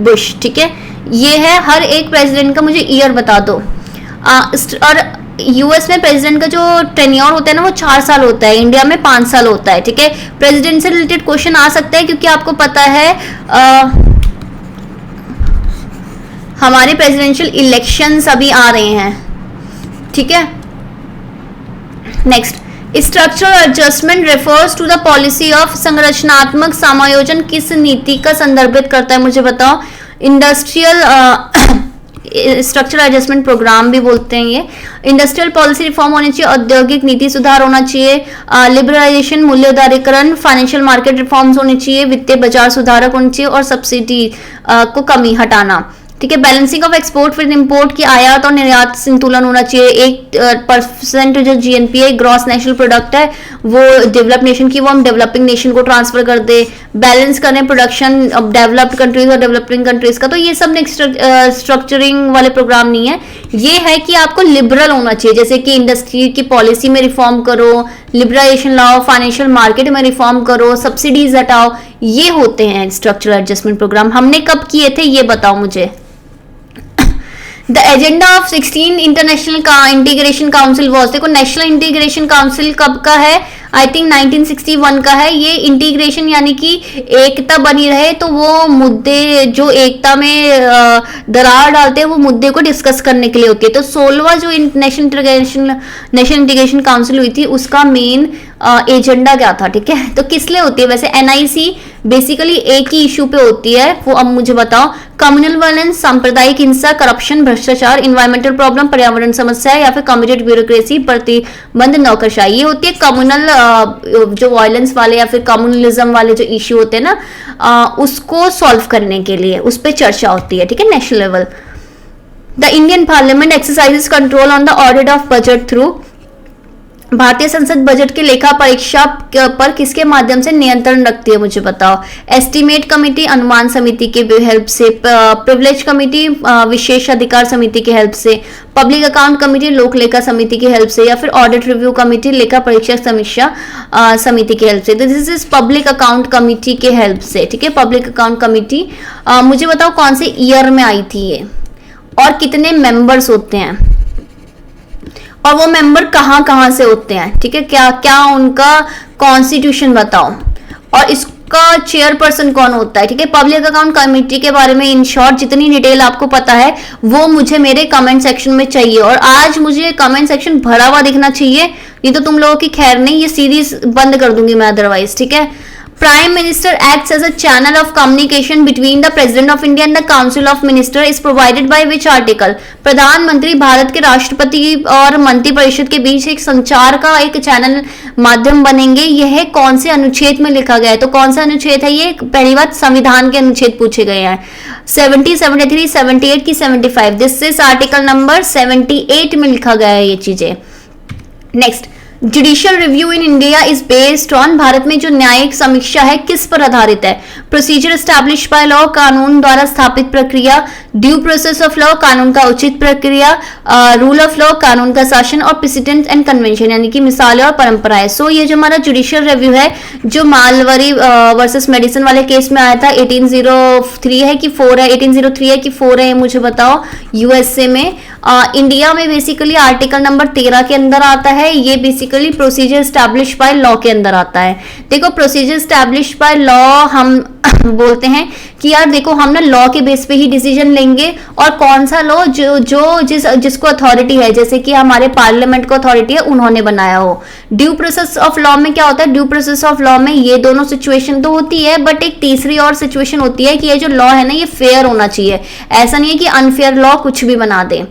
Bush, ठीक है। ये है हर एक प्रेसिडेंट का मुझे ईयर बता दो। और यूएस में प्रेसिडेंट का जो टेन्योर होता है ना वो 4 साल होता है, इंडिया में 5 साल होता है, ठीक है। प्रेसिडेंट से रिलेटेड क्वेश्चन आ सकता है क्योंकि आपको पता है हमारे प्रेसिडेंशियल इलेक्शंस अभी आ रहे हैं, ठीक है। Next, structural adjustment refers to the policy of, संरचनात्मक समायोजन किस नीति का संदर्भित करता है मुझे बताओ। इंडस्ट्रियल स्ट्रक्चरल एडजस्टमेंट प्रोग्राम भी बोलते हैं ये। इंडस्ट्रियल पॉलिसी रिफॉर्म होनी चाहिए, औद्योगिक नीति सुधार होना चाहिए, लिबरलाइजेशन मूल्य उदारीकरण, फाइनेंशियल मार्केट रिफॉर्म्स होनी चाहिए, वित्तीय बाजार सुधारक होनी चाहिए और सब्सिडी को कमी हटाना। ठीक है, balancing of export with import की आयात और निर्यात संतुलन होना चाहिए। 1% जो जीएनपी ग्रॉस नेशनल प्रोडक्ट है वो डेवलप्ड नेशन की, वो हम डेवलपिंग नेशन को ट्रांसफर कर दे। बैलेंस करें प्रोडक्शन ऑफ डेवलप्ड कंट्रीज और डेवलपिंग कंट्रीज का। तो ये सब स्ट्रक्चरिंग वाले प्रोग्राम नहीं है, ये है कि आपको लिबरल होना चाहिए, जैसे कि इंडस्ट्री की पॉलिसी में रिफॉर्म करो, लिबरलाइजेशन लाओ, फाइनेंशियल मार्केट में रिफॉर्म करो, सब्सिडीज हटाओ। ये होते हैं स्ट्रक्चरल एडजस्टमेंट प्रोग्राम। हमने कब किए थे ये बताओ मुझे। The agenda of 16 international integration council was, देखो नेशनल इंटीग्रेशन काउंसिल कब का है, आई थिंक 1961 का है। ये इंटीग्रेशन यानी कि एकता बनी रहे, तो वो मुद्दे जो एकता में दरार डालते हैं वो मुद्दे को डिस्कस करने के लिए होती है। तो 16वां जो नेशनल इंटीग्रेशन काउंसिल हुई थी उसका मेन एजेंडा क्या था, ठीक है। तो किस लिए होती है वैसे एनआईसी, बेसिकली एक ही इशू पे होती है, वो अब मुझे बताओ। कम्युनल वायलेंस, सांप्रदायिक हिंसा, करप्शन, भ्रष्टाचार, इन्वायरमेंटल प्रॉब्लम, पर्यावरण समस्या या फिर कम्युनिटी ब्यूरोक्रेसी, प्रतिबंध, नौकरशाही। ये होती है कम्युनल जो वायलेंस वाले या फिर कम्युनलिज्म वाले जो इश्यू होते हैं ना, उसको सॉल्व करने के लिए उस पर चर्चा होती है, ठीक है, national level. The Indian parliament exercises control on the audit of budget through, भारतीय संसद बजट की लेखा परीक्षा पर किसके माध्यम से नियंत्रण रखती है मुझे बताओ। एस्टीमेट कमेटी, अनुमान समिति के हेल्प से, प्रिविलेज कमेटी, विशेष अधिकार समिति की हेल्प से, पब्लिक अकाउंट कमेटी, लोक लेखा समिति की हेल्प से, या फिर ऑडिट रिव्यू कमेटी, लेखा परीक्षा समीक्षा समिति की हेल्प से। This is public account committee के हेल्प से, ठीक है, पब्लिक अकाउंट कमेटी। मुझे बताओ कौन से ईयर में आई थी ये और कितने मेंबर्स होते हैं और वो मेंबर कहाँ कहाँ से होते हैं, ठीक है, क्या क्या उनका कॉन्स्टिट्यूशन बताओ और इसका चेयरपर्सन कौन होता है, ठीक है। पब्लिक अकाउंट कमेटी के बारे में इन शॉर्ट जितनी डिटेल आपको पता है वो मुझे मेरे कमेंट सेक्शन में चाहिए, और आज मुझे कमेंट सेक्शन भरा हुआ दिखना चाहिए, ये तो तुम लोगों की खैर नहीं, ये सीरीज बंद कर दूंगी मैं अदरवाइज, ठीक है। Prime Minister acts as a channel of communication between the President of India and the Council of Ministers is provided by which article? प्रधानमंत्री भारत के राष्ट्रपति और मंत्रिपरिषद के बीच एक संचार का एक चैनल माध्यम बनेंगे, यह कौन से अनुच्छेद में लिखा गया है? तो कौन सा अनुच्छेद है ये? पहली बात संविधान के अनुच्छेद पूछे गए हैं, 70, 73, 78 की 75। दिस इज आर्टिकल नंबर 78 में लिखा गया है ये चीजें। Next, judicial review in India is based on, Bharat में जो न्यायिक समीक्षा है किस पर आधारित है? प्रोसीजर एस्टैब्लिश बाय लॉ, कानून द्वारा स्थापित प्रक्रिया, ड्यू प्रोसेस ऑफ लॉ, कानून का उचित प्रक्रिया, रूल ऑफ लॉ, कानून का शासन, और प्रेसिडेंट एंड कन्वेंशन यानी कि मिसालें और परंपराएं। सो ये जो हमारा जुडिशियल रिव्यू है जो मालवरी वर्सेस मेडिसिन वाले केस में आया था, 1803 है कि 4 है, 1803 है कि 4 है, मुझे बताओ। यूएसए में, इंडिया में बेसिकली आर्टिकल नंबर 13 के अंदर आता है, ये basically procedure establish by law के अंदर आता है। देखो प्रोसीजर स्टैब्लिश बाय लॉ हम बोलते हैं कि यार देखो हम ना लॉ के बेस पे ही डिसीजन लेंगे, और कौन सा लॉ जिसको अथॉरिटी है, जैसे कि हमारे पार्लियामेंट को अथॉरिटी है उन्होंने बनाया हो। ड्यू प्रोसेस ऑफ लॉ में क्या होता है? ड्यू प्रोसेस ऑफ लॉ में ये दोनों सिचुएशन तो होती है, बट एक तीसरी और सिचुएशन होती है कि ये जो लॉ है ना ये फेयर होना चाहिए, ऐसा नहीं है कि अनफेयर लॉ कुछ भी बना दे,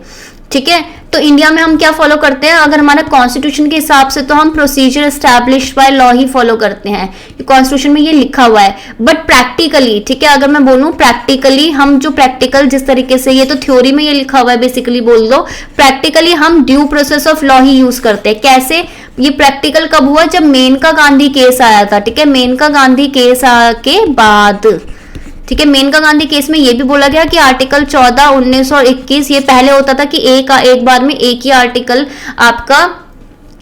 ठीक है। तो इंडिया में हम क्या फॉलो करते हैं? अगर हमारा कॉन्स्टिट्यूशन के हिसाब से तो हम procedure establish by law he follow करते हैं, कॉन्स्टिट्यूशन में ये लिखा हुआ है। बट प्रैक्टिकली, ठीक है, अगर मैं बोलूं प्रैक्टिकली, हम जो प्रैक्टिकल जिस तरीके से, ये तो थ्योरी में ये लिखा हुआ है बेसिकली बोल दो, प्रैक्टिकली हम due process of law he use करते हैं। कैसे? ये प्रैक्टिकल कब हुआ? जब मेनका गांधी केस आया था, ठीक है, मेनका गांधी केस के बाद, ठीक है। मेनका गांधी केस में ये भी बोला गया कि आर्टिकल 14, 19 और 21, ये पहले होता था कि एक बार में एक ही आर्टिकल आपका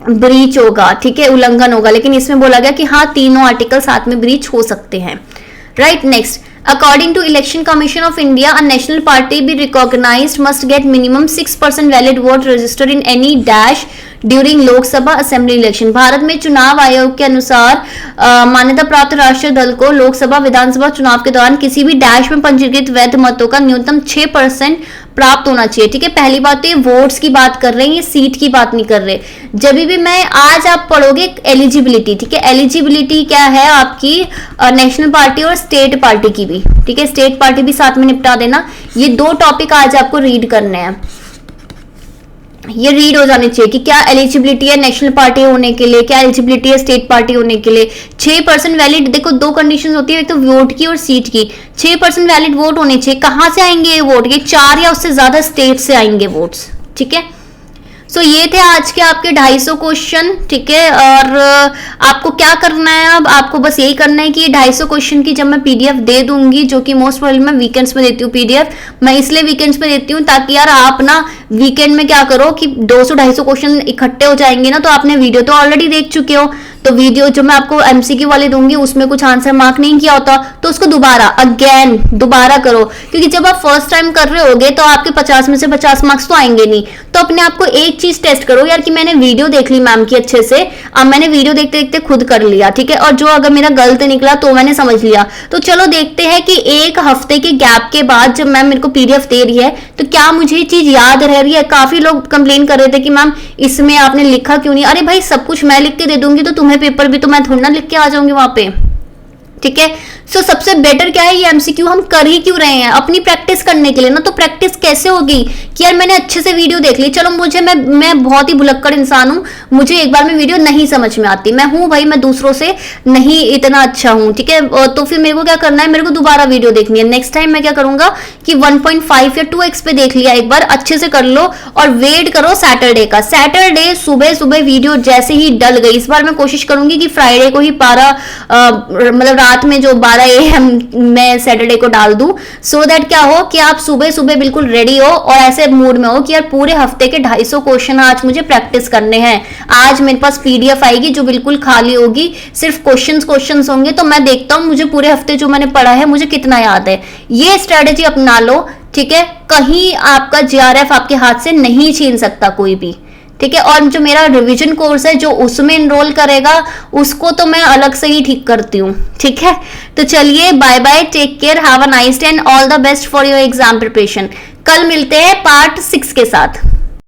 ब्रीच होगा, ठीक है, उल्लंघन होगा, लेकिन इसमें बोला गया कि हाँ तीनों आर्टिकल साथ में ब्रीच हो सकते हैं, right. Next, according to election commission of india, a national party be recognized must get minimum 6% valid vote registered in any dash during Lok Sabha assembly election. Bharat में चुनाव आयोग के अनुसार मान्यता प्राप्त राष्ट्रीय दल को लोकसभा विधानसभा चुनाव के दौरान किसी भी डैश में पंजीकृत वैध मतों का न्यूनतम 6% प्राप्त होना चाहिए। ठीक है, पहली बात तो ये वोट्स की बात कर रहे हैं, ये सीट की बात नहीं कर रहे। जब भी मैं आज आप पढ़ोगे एलिजिबिलिटी, ठीक है, एलिजिबिलिटी क्या है आपकी नेशनल पार्टी और स्टेट पार्टी की भी, ठीक है, स्टेट पार्टी भी साथ में निपटा देना। ये दो टॉपिक आज आपको रीड करने हैं, ये रीड हो जाने चाहिए कि क्या एलिजिबिलिटी है नेशनल पार्टी होने के लिए, क्या एलिजिबिलिटी है स्टेट पार्टी होने के लिए। 6% वैलिड, देखो दो कंडीशंस होती है, एक तो वोट की और सीट की। 6% वैलिड वोट होने चाहिए। कहां से आएंगे ये वोट? ये 4 या उससे ज्यादा स्टेट से आएंगे वोट्स। ठीक है, सो ये थे आज के आपके 250 क्वेश्चन। ठीक है, और आपको क्या करना है, अब आपको बस यही करना है कि 250 क्वेश्चन की जब मैं पीडीएफ दे दूंगी, जो कि मोस्ट प्रॉब्लम मैं वीकेंड्स में देती हूँ पीडीएफ, मैं इसलिए वीकेंड्स में देती हूँ ताकि यार आप ना वीकेंड में क्या करो कि 200-250 क्वेश्चन इकट्ठे हो जाएंगे ना, तो आपने वीडियो तो ऑलरेडी देख चुके हो, तो वीडियो जो मैं आपको एमसीक्यू वाले दूंगी उसमें कुछ आंसर मार्क नहीं किया होता तो उसको दोबारा करो, क्योंकि जब आप फर्स्ट टाइम कर रहे होगे तो आपके 50 में से 50 मार्क्स तो आएंगे नहीं। तो अपने आप को एक चीज टेस्ट करो यार कि मैंने वीडियो देख ली मैम की अच्छे से, अब मैंने वीडियो देखते देखते खुद कर लिया, ठीक है, और जो अगर मेरा गलत निकला तो मैंने समझ लिया। तो चलो देखते हैं कि एक हफ्ते के गैप के बाद जब मैम मेरे को पीडीएफ दे रही है तो क्या मुझे ये चीज याद रह रही है। काफी लोग कंप्लेन कर रहे थे कि मैम इसमें आपने लिखा क्यों नहीं। अरे भाई सब कुछ मैं लिख के दे दूंगी तो तुम्हें पेपर भी तो मैं थोड़ी ना लिख के आ जाऊंगी वहां पे। ठीक है, सो सबसे बेटर क्या है, ये एमसीक्यू हम कर ही क्यों रहे हैं? अपनी प्रैक्टिस करने के लिए ना। तो प्रैक्टिस कैसे होगी कि यार मैंने अच्छे से वीडियो देख ली, चलो मुझे मैं बहुत ही भुलक्कड़ इंसान हूं, मुझे एक बार में वीडियो नहीं समझ में आती, मैं हूं भाई, मैं दूसरों से नहीं इतना अच्छा हूं, ठीक है, तो फिर मेरे को क्या करना है, मेरे को दोबारा वीडियो देखनी है। नेक्स्ट टाइम मैं क्या करूंगा कि 1.5 या 2x पे देख लिया, एक बार अच्छे से कर लो और वेट करो सैटरडे का। सैटरडे सुबह सुबह वीडियो जैसे ही डल गई, इस बार मैं कोशिश करूंगी कि फ्राइडे को ही मतलब रात में जो 12 AM मैं सैटरडे को डाल दूं, सो दैट क्या हो कि आप सुबह सुबह बिल्कुल रेडी हो और ऐसे मूड में हो कि यार पूरे हफ्ते के 250 क्वेश्चन आज मुझे प्रैक्टिस करने हैं। आज मेरे पास पीडीएफ आएगी जो बिल्कुल खाली होगी, सिर्फ क्वेश्चंस होंगे, तो मैं देखता हूं मुझे पूरे हफ्ते जो मैंने पढ़ा है मुझे कितना याद है। ये स्ट्रेटेजी अपना लो, ठीक है, कहीं आपका जीआरएफ आपके हाथ से नहीं छीन सकता कोई भी। ठीक है, और जो मेरा रिवीजन कोर्स है जो उसमें एनरोल करेगा उसको तो मैं अलग से ही ठीक करती हूँ। ठीक है, तो चलिए bye bye, take care, have a nice day and all the best for your exam preparation. कल मिलते हैं पार्ट 6 के साथ।